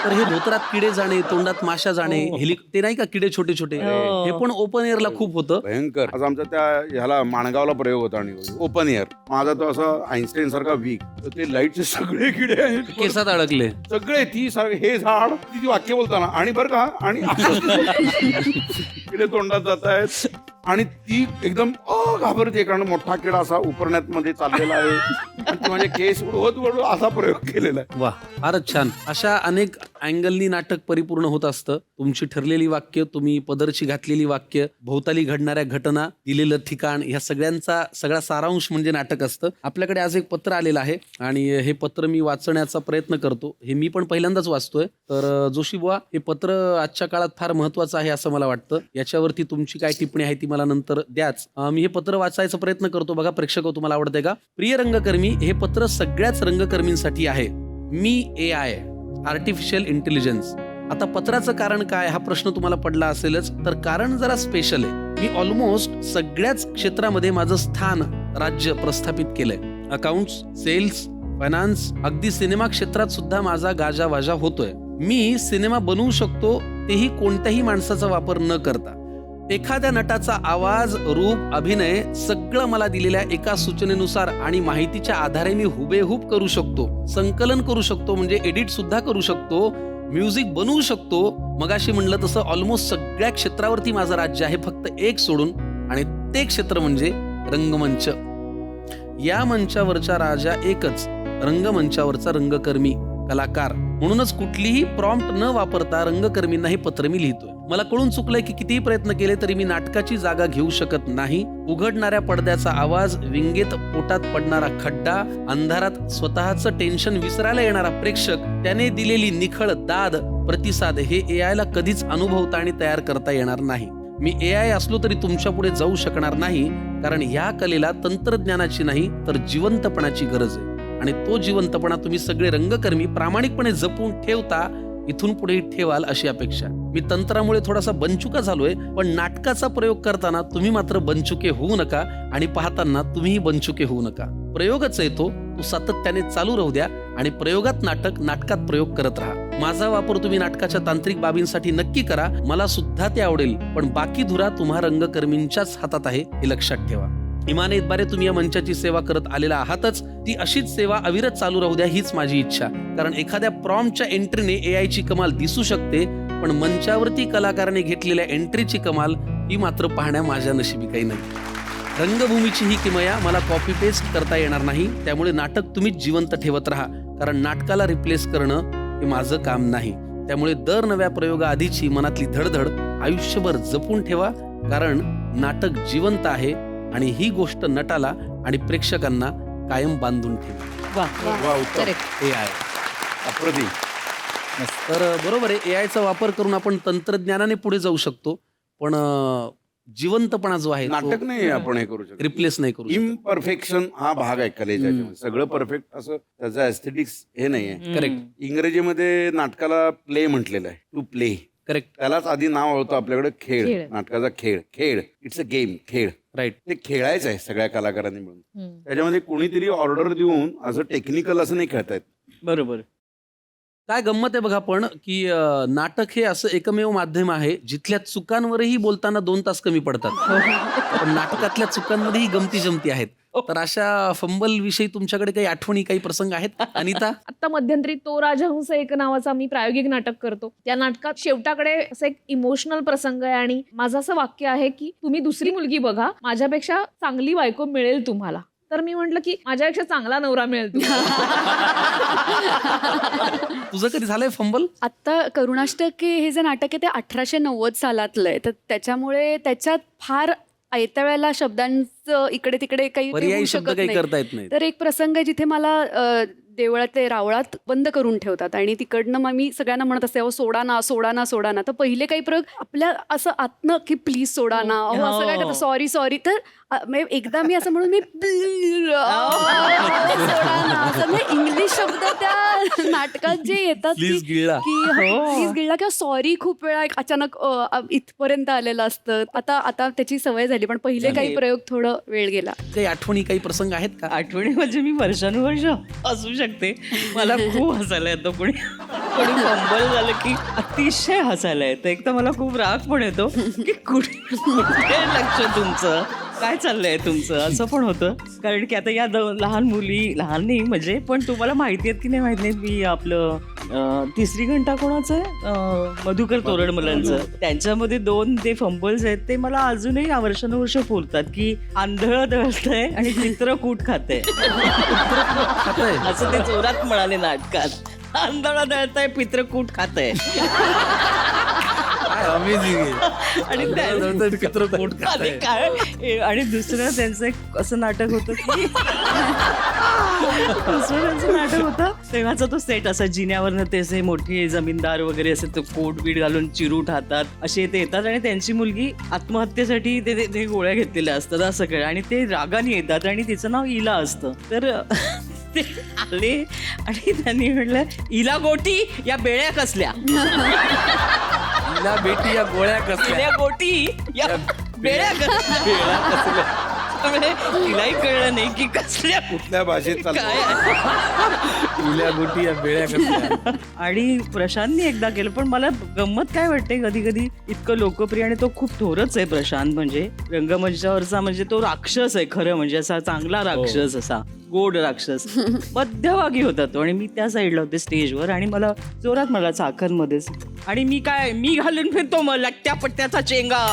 तर हे धोतरात किडे जाणे, तोंडात माशा जाणे, ते नाही का किडे छोटे छोटे, हे पण ओपन एअरला खूप होतं. भयंकर. आज आमच्या त्या ह्याला माणगावला प्रयोग होता आणि ओपन एअर. माझा तो असा आईन्स्टाईन सारखा वीक, तर ते लाईटचे सगळे किडे आहेत केसात अडकले. सगळे. हे झाड ती वाक्य बोलताना आणि बरं का आणि किडे तोंडात जात आहेत आणि ती एकदम घाबरते, कारण मोठा किडा असा उपरण्यात मध्ये चाललेला आहे आणि ती माझे केस उडवत असा प्रयोग केलेला आहे. वा फारच छान. अशा अनेक अँगलनी नाटक परिपूर्ण होत असतं. तुमची ठरलेली वाक्य, तुम्ही पदरची घातलेली वाक्य, भोवताली घडणाऱ्या घटना, दिलेलं ठिकाण, ह्या सगळा सारांश म्हणजे नाटक असतं. आपल्याकडे आज एक पत्र आलेलं आहे आणि हे पत्र मी वाचण्याचा प्रयत्न करतो. हे मी पण पहिल्यांदाच वाचतोय. तर जोशी बुवा, हे पत्र आजच्या काळात फार महत्वाचं आहे असं मला वाटतं. याच्यावरती तुमची काय टिप्पणी आहे ती मला नंतर द्याच. मी हे पत्र वाचायचा प्रयत्न करतो. बघा प्रेक्षक, तुम्हाला आवडतंय का? प्रिय रंगकर्मी, हे पत्र सगळ्याच रंगकर्मींसाठी आहे. मी AI, आर्टिफिशियल इंटेलिजन्स. आता पत्राचं कारण काय हा प्रश्न तुम्हाला पडला असेलच, तर कारण जरा स्पेशल आहे. मी ऑलमोस्ट सगळ्याच क्षेत्रामध्ये माझं स्थान, राज्य प्रस्थापित केलंय. अकाउंट्स, सेल्स, फायनान्स, अगदी सिनेमा क्षेत्रात सुद्धा माझा गाजावाजा होतोय. मी सिनेमा बनवू शकतो, तेही कोणत्याही माणसाचा वापर न करता. एखाद्या नटाचा आवाज, रूप, अभिनय सगळं मला दिलेल्या एका सूचनेनुसार आणि माहितीच्या आधारे मी हुबेहूब करू शकतो. संकलन करू शकतो, म्हणजे एडिट सुद्धा करू शकतो. म्युझिक बनवू शकतो. मगाशी म्हणलं तसं ऑलमोस्ट सगळ्या क्षेत्रावरती माझं राज्य आहे, फक्त एक सोडून, आणि ते क्षेत्र म्हणजे रंगमंच. या मंचावरचा राजा एकच, रंगमंचावरचा रंगकर्मी, कलाकार. म्हणूनच कुठलीही प्रॉम्प्ट न वापरता रंगकर्मींना हे पत्र मी लिहितोय. मला कळून चुकलंय की कितीही प्रयत्न केले तरी मी नाटकाची जागा घेऊ शकत नाही. उघडणाऱ्या पडद्याचा आवाज, विंगेत पोटात पडणारा खड्डा, अंधारात स्वतःचं टेन्शन विसरायला येणारा प्रेक्षक, त्याने दिलेली निखळ दाद, प्रतिसाद, हे AI ला कधीच अनुभवता आणि तयार करता येणार नाही. मी AI असलो तरी तुमच्या पुढे जाऊ शकणार नाही, कारण ह्या कलेला तंत्रज्ञानाची नाही तर जिवंतपणाची गरज आहे. आणि तो जिवंतपणा तुम्ही सगळे रंगकर्मी प्रामाणिकपणे जपून ठेवता, इथून पुढे ठेवाल अशी अपेक्षा. मी तंत्रामुळे थोडासा बनचुका झालोय, पण नाटकाचा प्रयोग करताना तुम्ही मात्र बनचुके होऊ नका आणि पाहताना तुम्हीही बनचुके होऊ नका. प्रयोगच येतो, तो सातत्याने चालू राहू द्या आणि प्रयोगात नाटक, नाटकात प्रयोग करत राहा. माझा वापर तुम्ही नाटकाच्या तांत्रिक बाबींसाठी नक्की करा, मला सुद्धा ते आवडेल, पण बाकी धुरा तुम्हा रंगकर्मींच्याच हातात आहे हे लक्षात ठेवा. इमाने इतबारे, तुम्ही या मंचाची सेवा करत आलेला आहातच, ती अशीच सेवा अविरत चालू राहू द्या हीच माझी इच्छा. कारण एखाद्या प्रॉम्प्टच्या एंट्रीने AI ची कमाल दिसू शकते, पण मंचावरती कलाकाराने घेतलेल्या एंट्रीची कमाल ही मात्र पाहण्या माझ्या नशिबी काही नाही. रंगभूमीची ही किमया मला कॉपी पेस्ट करता येणार नाही, त्यामुळे नाटक तुम्हीच जिवंत ठेवत राहा, कारण नाटकाला रिप्लेस करणं हे माझं काम नाही. त्यामुळे दर नव्या प्रयोगाआधीची मनातली धडधड आयुष्यभर जपून ठेवा, कारण नाटक जिवंत आहे आणि ही गोष्ट नटाला आणि प्रेक्षकांना कायम बांधून ठेवा. वा, उत्तम. AI. अप्रतिम. तर बरोबर आहे, AI चा वापर करून आपण तंत्रज्ञानाने पुढे जाऊ शकतो, पण जिवंतपणा जो आहे नाटक नाही आपण हे करू शकतो. रिप्लेस नाही करू शकत. इम्परफेक्शन हा भाग आहे कलेच्या ह्याच्यामध्ये. सगळं परफेक्ट असं त्याचं एस्थेटिक्स हे नाहीये. करेक्ट इंग्रजीमध्ये नाटकाला प्ले म्हटलेलं आहे, टू प्ले. करेक्ट त्यालाच आधी नाव होतं आपल्याकडे खेळ. नाटकाचा खेळ, इट्स अ गेम, खेळ. राईट. ते खेळायचं आहे सगळ्या कलाकारांनी मिळून. त्याच्यामध्ये कोणीतरी ऑर्डर देऊन असं टेक्निकल असं नाही खेळतायत. बरोबर. काय गंमत आहे बघा पण की नाटक हे असं एकमेव माध्यम आहे जिथल्या चुकांवरही बोलताना 2 तास कमी पडतात पण नाटकातल्या चुकांमध्येही गमती जमती आहेत. तर अशा फंबल विषयी तुमच्याकडे काही आठवणी, काही प्रसंग आहेत अनिता? आता मध्यंतरी तो राजहंस एक नावाचं आम्ही प्रायोगिक नाटक करतो. त्या नाटकात शेवटाकडे असं एक इमोशनल प्रसंग आहे आणि माझं असं वाक्य आहे की तुम्ही दुसरी मुलगी बघा, माझ्यापेक्षा चांगली बायको मिळेल तुम्हाला. तर मी म्हटलं की माझ्यापेक्षा चांगला नवरा मिळेल तुम्हाला. तुझं कधी झालंय फंबल? आत्ता करुणाष्टके हे जे नाटक आहे ते 1890 सालातलं आहे, तर त्याच्यामुळे त्याच्यात फार आयत्या वेळेला शब्दांचं इकडे तिकडे काही होऊ पर्यायी शब्द शकत काही नाही. करता येत नाही. तर एक प्रसंग आहे जिथे मला देवळात ते रावळात बंद करून ठेवतात आणि तिकडनं मग मी सगळ्यांना म्हणत असते, अहो सोडा ना सोडा ना सोडा ना. तर पहिले काही प्रयोग आपल्या असं आतनं की प्लीज सोडा ना, अहो असं काय करतं, सॉरी सॉरी. तर एकदा मी असं म्हणून मी सोडा ना असं म्हणजे इंग्लिश शब्द त्या नाटकात जे येतात Please गिळला. की प्लीज गिळला किंवा सॉरी खूप वेळा एक अचानक इथपर्यंत आलेलं असतं. आता त्याची सवय झाली पण पहिले काही प्रयोग थोडं वेळ गेला. काही आठवणी, काही प्रसंग आहेत का? आठवणी म्हणजे मी वर्षानुवर्ष असू शकते. मला खूप हसायला येतं. कोणी फंबल झालं की अतिशय हसायला येतं. एक तर मला खूप राग पण येतो की कुठे लक्ष तुमचं, काय चाललंय तुमचं, असं पण होतं. कारण की आता या लहान मुली, लहान नाही म्हणजे, पण तुम्हाला माहिती आहेत की नाही माहित नाही, मी आपलं तिसरी घंटा कोणाचं आहे, मधुकर तोरडमलांचं, त्यांच्यामध्ये 2 ते फंबल्स आहेत ते मला अजूनही या वर्षानुवर्ष बोलतात की आंधळ दळतंय आणि चित्रकूट खातंय. असं ते जोरात म्हणाले नाटकात. आंधळ दळतंय, पित्रकूट खातंय. आणि काय आणि दुसरं त्यांचं एक असं नाटक होतं की त्यांचं नाटक होतं तेव्हाचा तो सेट असा जिन्यावरनं ते असे मोठे जमीनदार वगैरे असे तो कोट बीट घालून चिरूट हातात असे ते येतात आणि त्यांची मुलगी आत्महत्येसाठी ते गोळ्या घेतलेल्या असतात असं काय, आणि ते रागाने येतात आणि तिचं नाव इला असतं. तर ते आले आणि त्यांनी म्हटलं, इला गोटी या बेळ्या कसल्या, इला बेटी या गोळ्या कसल्या, इला गोटी या बेळ्या कसल्या. तिलाही कळलं नाही की कसल्या कुठल्या भाषेत काय. इल्या गोटी या बेळ्या कसल्या. आणि प्रशांतनी एकदा केलं, पण मला गंमत काय वाटते कधी कधी, इतकं लोकप्रिय आणि तो खूप थोरच आहे प्रशांत, म्हणजे रंगमंचावरचा म्हणजे तो राक्षस आहे खरं म्हणजे, असा चांगला राक्षस, असा गोड राक्षस, मध्यभागी होता तो. आणि मी त्या साईडला होते स्टेजवर आणि मला जोरात मला चाकणमध्येच, आणि मी घालून फिरतो मग लट्ट्या पट्ट्याचा चेंगा.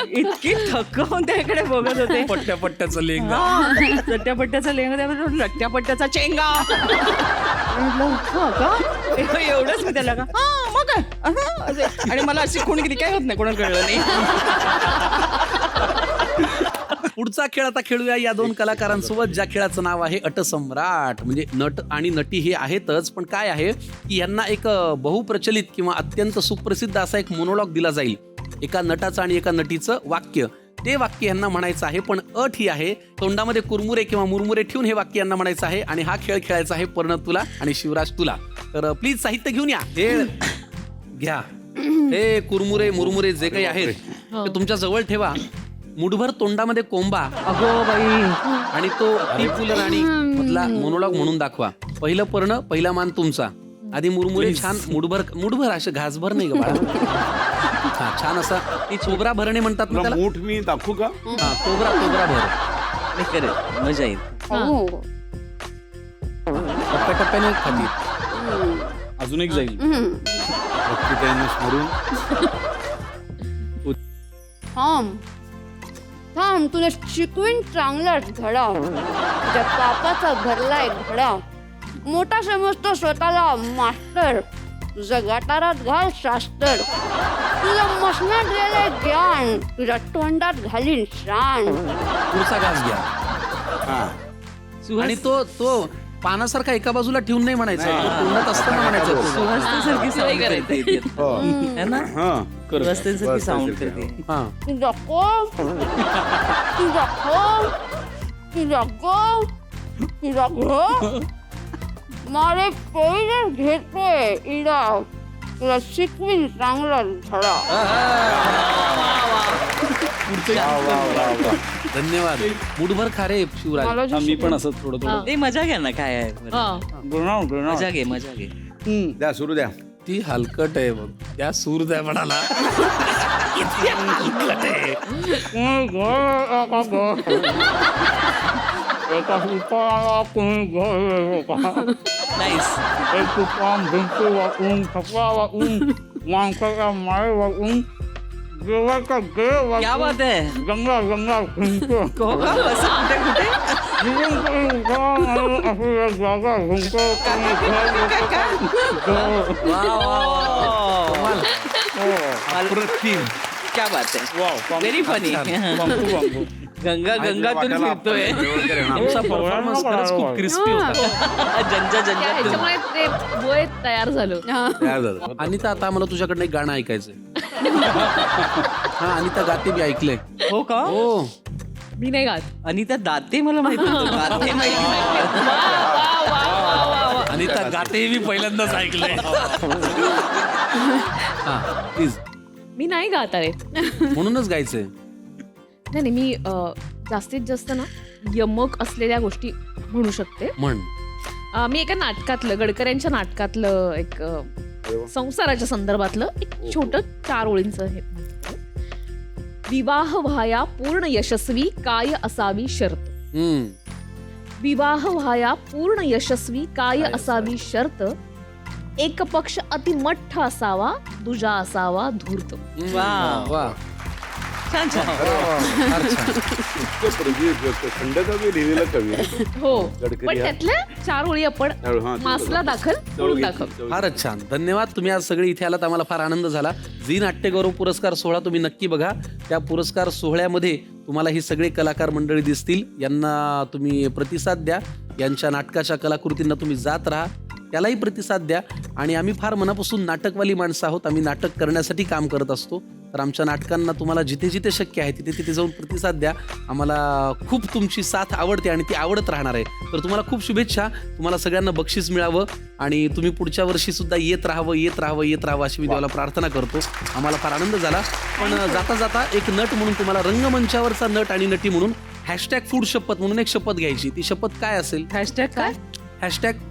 इतकी थकवून त्याकडे बघत होते. पट्ट्या पट्ट्याचं लेंगा, लट्ट्या पट्ट्याचा लेंगा, लट्ट्या पट्ट्याचा चेंगा. एवढंच मी त्याला का मग काय, आणि मला अशी कोणी काय होत नाही, कोणाला कळलं नाही. पुढचा खेळ आता खेळूया या 2 कलाकारांसोबत, ज्या खेळाचं नाव आहे अटसम्राट. म्हणजे नट आणि नटी हे आहेतच, पण काय आहे की यांना एक बहुप्रचलित किंवा अत्यंत सुप्रसिद्ध असा एक मोनोलॉग दिला जाईल, एका नटाचं आणि एका नटीचं वाक्य. ते वाक्य यांना म्हणायचं आहे, पण अट ही आहे तोंडामध्ये कुरमुरे किंवा मुरमुरे ठेवून हे वाक्य यांना म्हणायचं आहे. आणि हा खेळ खेळायचा आहे पर्ण तुला आणि शिवराज तुला. तर प्लीज साहित्य घेऊन या, खेळ घ्या. हे कुरमुरे मुरमुरे जे काही आहेत ते तुमच्या जवळ ठेवा. मुठभर तोंडामध्ये कोंबा, अगो बाई, आणि तो टिपुल राणी मधला मोनोलॉग म्हणून दाखवा. पहिलं पर्ण, पहिला मान तुमचा. आधी मुरमुरे छान मुठभर असे घासभर नाही ग बाळा. हा छान असा, ती चोबरा भरणे म्हणतात ना त्याला. मूठ मी दाखवू का? हा तोबरा भर. नाही करे, मजा येईल. हो टप्प्याटप्प्याने खाली. अजून एक जाईल. थांब तुला शिकवीन चांगला धडा. तुझ्या पापाचा घरला एक घडा. मोठा समजतो स्वतःला मास्टर, तुझ्या गटारात घाल शास्त्र. तुझं मसनात गेलंय ज्ञान, तुझ्या तोंडात घालीन शान. पुढचा घास घ्या. आणि तो पानासारखा एका बाजूला ठेवून नाही म्हणायचं, तो तोंडात असताना म्हणायचं. सुहासनीसारखी साऊंड करते है ना, सुहासनीसारखी साऊंड करते. हा तुझा को, तुझा खो, तुझा गो, तुझा घो. मारे पहिलं घेतोय इडा, तुला शिकवीन चांगला धडा. धन्यवाद. मुठभर खा रे शिवराज. मी पण असं थोडं थोडं ते मजा घ्या ना, काय आहे बरं. मजा घे, मजा घे. द्या सुरू द्या. ती हलकट आहे बघ, त्या सूर द्या म्हणाला. किती हलकट आहे. नाईस. क्या बात आहे. हो का? असं कुठे कुठे अप्रतिम. क्या बात आहे. Very funny. गंगा गंगातून फिरतोय. आमचा परफॉर्मन्स खरंच खूप क्रिस्पी होता. जंजा जंजा. ह्याच्यामुळे ते वय तयार झालं. तयार झालं. अनिता, आता आम्हाला तुझ्याकडनं एक गाणं ऐकायचंय. हा, अनिता गाते मी ऐकलंय. हो का? हो. मी नाही गात. अनिता दाते मला माहिती होतं. दाते माहिती नाही. अनिता गाते मी पहिल्यांदाच ऐकलंय. हा प्लीज. मी नाही गात आहे. म्हणूनच गायचंय. नाही नाही, मी जास्तीत जास्त ना यमक असलेल्या गोष्टी म्हणू शकते. म्हण. मी एका नाटकातलं, गडकऱ्यांच्या नाटकातलं एक संसाराच्या संदर्भातलं एक छोटं 4 ओळींचं हे म्हणते. विवाह व्हाया पूर्ण यशस्वी, काय असावी शर्त. विवाह व्हाया पूर्ण यशस्वी, काय असावी शर्त. एक पक्ष अतिमठ्ठ असावा, दुजा असावा धूर्त. वा. छान छान. फार छान. खंडकवी लिहिलेला कवी आहे. हो, गडकरी पण हा. त्यातल्या 4 ओळी आपण हा, मासला दाखल करून दाखव. फारच छान. धन्यवाद. तुम्ही आज सगळे इथे आलात, आम्हाला फार आनंद झाला. झी नाट्यगौरव पुरस्कार सोहळा तुम्ही नक्की बघा. त्या पुरस्कार सोहळ्यामध्ये तुम्हाला ही सगळे कलाकार मंडळी दिसतील. यांना तुम्ही प्रतिसाद द्या. यांच्या नाटकाच्या कलाकृतींना तुम्ही जात राहा, त्यालाही प्रतिसाद द्या. आणि आम्ही फार मनापासून नाटकवाली माणसं आहोत. आम्ही नाटक करण्यासाठी काम करत असतो. तर आमच्या नाटकांना तुम्हाला जिथे जिथे शक्य आहे तिथे तिथे जाऊन प्रतिसाद द्या. आम्हाला खूप तुमची साथ आवडते आणि ती आवडत राहणार आहे. तर तुम्हाला खूप शुभेच्छा. तुम्हाला सगळ्यांना बक्षीस मिळावं आणि तुम्ही पुढच्या वर्षी सुद्धा येत राहावं अशी मी देवाला प्रार्थना करतो. आम्हाला फार आनंद झाला. पण जाता जाता एक नट म्हणून तुम्हाला, रंगमंचावरचा नट आणि नटी म्हणून #फूड शपथ म्हणून एक शपथ घ्यायची. ती शपथ काय असेल? हॅशटॅग काय?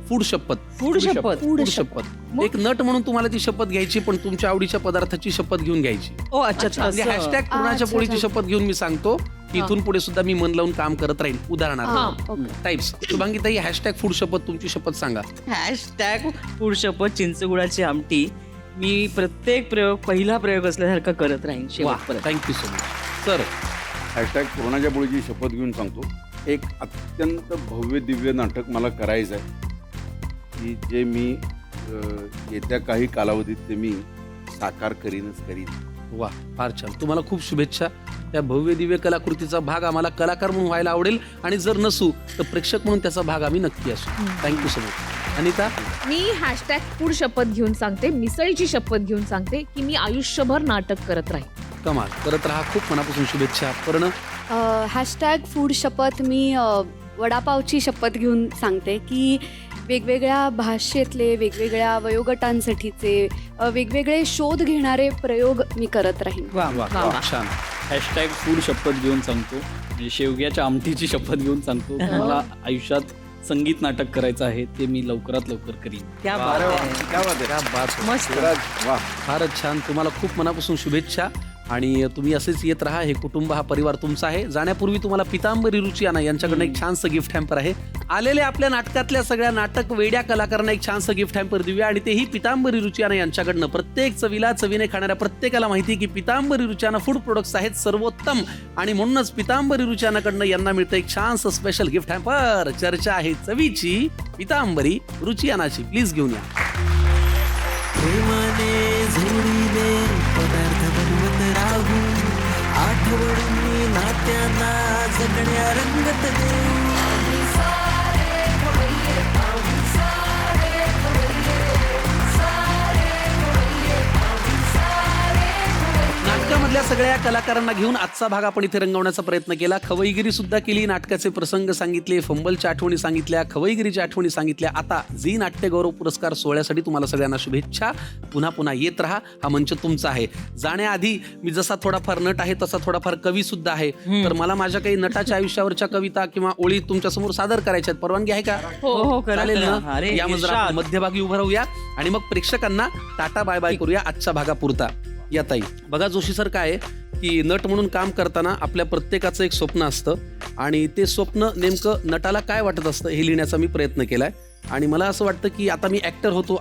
#फूड शपथ. फूड शपथ. फूड शपथ. एक नट म्हणून तुम्हाला ती शपथ घ्यायची, पण तुमच्या आवडीच्या पदार्थाची शपथ घेऊन घ्यायची. ओ अच्छा. म्हणजे तसं. #पूर्णाच्या पोळीची शपथ घेऊन मी सांगतो की इथून पुढे सुद्धा मी मन लावून काम करत राहील. उदाहरणार्थ टाइप्स. शुभांगीताई, #फूड शपथ तुमची शपथ सांगा. फूड शपथ चिंचगुळाची आमटी. मी प्रत्येक प्रयोग पहिला प्रयोग असल्यासारखा करत राहीन शेवटपर्यंत. Thank you so much sir. #पूर्णाच्या पोळीची शपथ घेऊन सांगतो. एक अत्यंत भव्य दिव्य नाटक मला करायचं आहे की जे मी येत्या काही कालावधीत ते मी साकार करीन. वा, फार छान. तुम्हाला खूप शुभेच्छा. त्या भव्य दिव्य कलाकृतीचा भाग आम्हाला कलाकार म्हणून व्हायला आवडेल आणि जर नसू तर प्रेक्षक म्हणून त्याचा भाग आम्ही नक्की असू. Thank you so much. अनिता? मी #फूड शपथ घेऊन सांगते, मिसळीची शपथ घेऊन सांगते की मी आयुष्यभर नाटक करत राहील. कमाल. करत राहा. खूप मनापासून शुभेच्छा. पर्ण? #फूड शपथ मी वडापावची शपथ घेऊन सांगते की वेगवेगळ्या भाषेतले, वेगवेगळ्या वयोगटांसाठीचे वेगवेगळे शोध घेणारे प्रयोग मी करत राहीन. वा वा वा, छान. #फूड शपथ घेऊन सांगतो. म्हणजे शेवग्याच्या आमटीची शपथ घेऊन सांगतो. मला आयुष्यात संगीत नाटक करायचं आहे, ते मी लवकरात लवकर करीन. क्या बात आहे. क्या बात. मस्त. वा. फारच छान. तुम्हाला खूप मनापासून शुभेच्छा आणि तुम्ही असेच येत राहा. हे कुटुंब, हा परिवार तुमचा आहे. जाण्यापूर्वी तुम्हाला पितांबरी रुचियाना यांच्याकडनं एक छानसं गिफ्ट हॅम्पर आहे. आलेल्या आपल्या नाटकातल्या सगळ्या नाटक वेड्या कलाकारांना एक छानसं गिफ्ट हॅम्पर देऊया आणि तेही पितांबरी रुचियाना यांच्याकडनं. प्रत्येक चवीला चवीने खाणाऱ्या प्रत्येकाला माहिती की पितांबरी रुचियाना फूड प्रोडक्ट्स आहेत सर्वोत्तम आणि म्हणूनच पितांबरी रुचियानाकडनं यांना मिळतं एक छानसं स्पेशल गिफ्ट हॅम्पर. चर्चा आहे चवीची, पितांबरी रुचियानाची. प्लीज घेऊन या. प्रेमाने जोडीले पदार्थ बनवत राहू, आठवणी नात्यांना जगण्या रंगत देऊ. नाटकामध्ये नाटकामधल्या सगळ्या कलाकारांना घेऊन आजचा भाग आपण इथे रंगवण्याचा प्रयत्न केला. खवईगिरी सुद्धा केली, नाटकाचे प्रसंग सांगितले, फंबलच्या आठवणी सांगितल्या, खवईगिरीच्या आठवणी सांगितल्या. आता झी नाट्य गौरव पुरस्कार सोहळ्यासाठी तुम्हाला सगळ्यांना शुभेच्छा. पुन्हा पुन्हा येत राहा, हा मंच तुमचा आहे. जाण्याआधी मी जसा थोडाफार नट आहे तसा थोडाफार कवी सुद्धा आहे. तर मला माझ्या काही नटाच्या आयुष्यावरच्या कविता किंवा ओळी तुमच्या समोर सादर करायच्या आहेत. परवानगी आहे का? हो, करा, चालेल करा. ना? अरे, या मजरा इर्षाद. मध्यभागी उभं राहूया आणि मग प्रेक्षकांना टाटा बाय बाय करूया आजच्या भागापुरता. या ताई बघा, जोशी सर काय आहे की नट म्हणून काम करताना आपल्या प्रत्येकाचं एक स्वप्न असतं आणि ते स्वप्न नेमकं नटाला काय वाटत असतं हे लिहिण्याचा मी प्रयत्न केलाय. आणि मला असं वाटतं की आता मी ऍक्टर होतो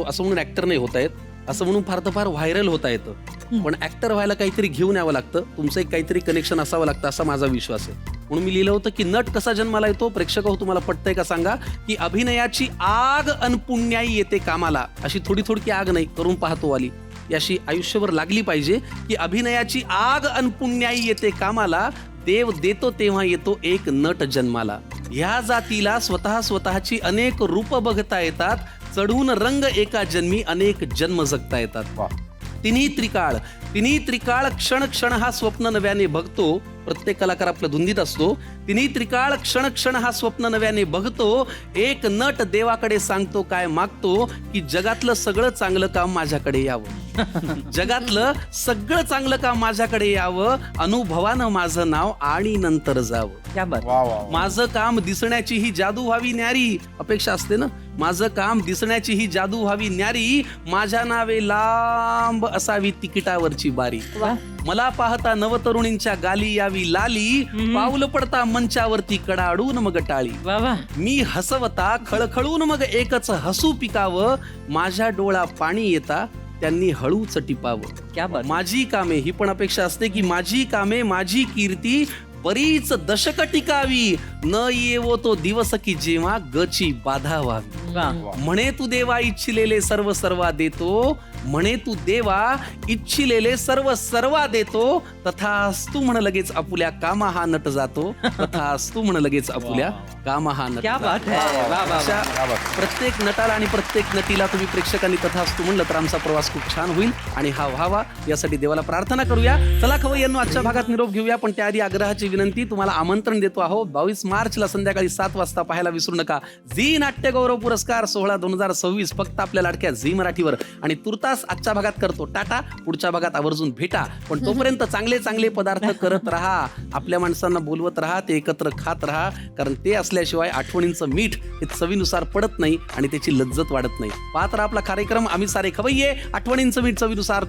असं म्हणून ऍक्टर नाही होता येत, असं म्हणून फार तर फार व्हायरल होता येतं. पण ऍक्टर व्हायला काहीतरी घेऊन यावं लागतं, तुमचं एक काहीतरी कनेक्शन असावं लागतं असा माझा विश्वास आहे. म्हणून मी लिहिलं होतं की नट कसा जन्माला येतो. प्रेक्षक हो, तुम्हाला पटतंय का सांगा की अभिनयाची आग अनपुण्याई येते कामाला. अशी थोडी थोडकी आग नाही, करून पाहतो वाली, याशी आयुष्यभर लागली पाहिजे की अभिनयाची आग अनपुण्याई येते कामाला. देव देतो तेव्हा येतो एक नट जन्माला. ह्या जातीला स्वतःची अनेक रूप बघता येतात, चढून रंग एका जन्मी अनेक जन्म जगता येतात. तिन्ही त्रिकाळ क्षण क्षण हा स्वप्न नव्याने बघतो. प्रत्येक कलाकार आपल्या धुंदीत असतो. तिन्ही त्रिकाळ क्षण क्षण हा स्वप्न नव्याने बघतो. एक नट देवाकडे सांगतो काय मागतो की जगातलं सगळं चांगलं काम माझ्याकडे यावं. जगातलं सगळं चांगलं काम माझ्याकडे यावं. अनुभवानं माझं नाव आणि नंतर जावं. क्या बात. माझं काम दिसण्याची ही जादू व्हावी न्यारी. अपेक्षा असते ना, माझं काम दिसण्याची ही जादू व्हावी न्यारी. माझ्या नावे लांब असावी तिकिटावरची बारी. मला पाहता नवतरुणींच्या गाली यावी लाली. पाऊल पडता मंचावरती कडाडून मग टाळी. वा वा. मी हसवता खळखळून मग एकच हसू पिकावं. माझ्या डोळा पाणी येता त्यांनी हळूच टिपावं. क्या बात. माझी कामे, ही पण अपेक्षा असते की माझी कामे माझी कीर्ती बरीच दशक टिकावी. न येवो तो दिवस की जेव्हा गची बाधा व्हावी. वा. म्हणे तू देवा इच्छिलेले सर्व सर्वा देतो. म्हणे तू देवा इच्छिलेले सर्व सर्वा देतो. तथास्तु म्हण लगेच आपुल्या कामा हा नट जातो. तथास्तु म्हण लगेच आपुल्या कामा हा नट क्या बात जातो. है. वा वा. अशा प्रत्येक नटाला आणि प्रत्येक नटीला तुम्ही प्रेक्षकांनी तथास्तु म्हणलं तर आमचा प्रवास खूप छान होईल आणि हा व्हावा यासाठी देवाला प्रार्थना करूया. चला खवय्यांनो, आजच्या भागात निरोप घेऊया. पण त्याआधी आग्रहाची विनंती, तुम्हाला आमंत्रण देतो आहोत 22 मार्चला संध्याकाळी 7 वाजता पाहायला विसरू नका झी नाट्य गौरव पुरस्कार सोहळा 2026 फक्त आपल्या लाडक्या झी मराठीवर. आणि तुर्तास आजच्या भागात करतो टाटा. पुढच्या भागात आवर्जून भेटा. पण तोपर्यंत चांगले चांगले पदार्थ करत राहा, आपल्या माणसांना बोलवत राहा, ते एकत्र खात राहा. कारण ते असल्याशिवाय आठवणींचं मीठ हे चवीनुसार पडत नाही आणि त्याची लज्जत वाढत नाही. पाहत राहा आपला कार्यक्रम आम्ही सारे खवय्ये. आठवणींचं मीठ चवीनुसार.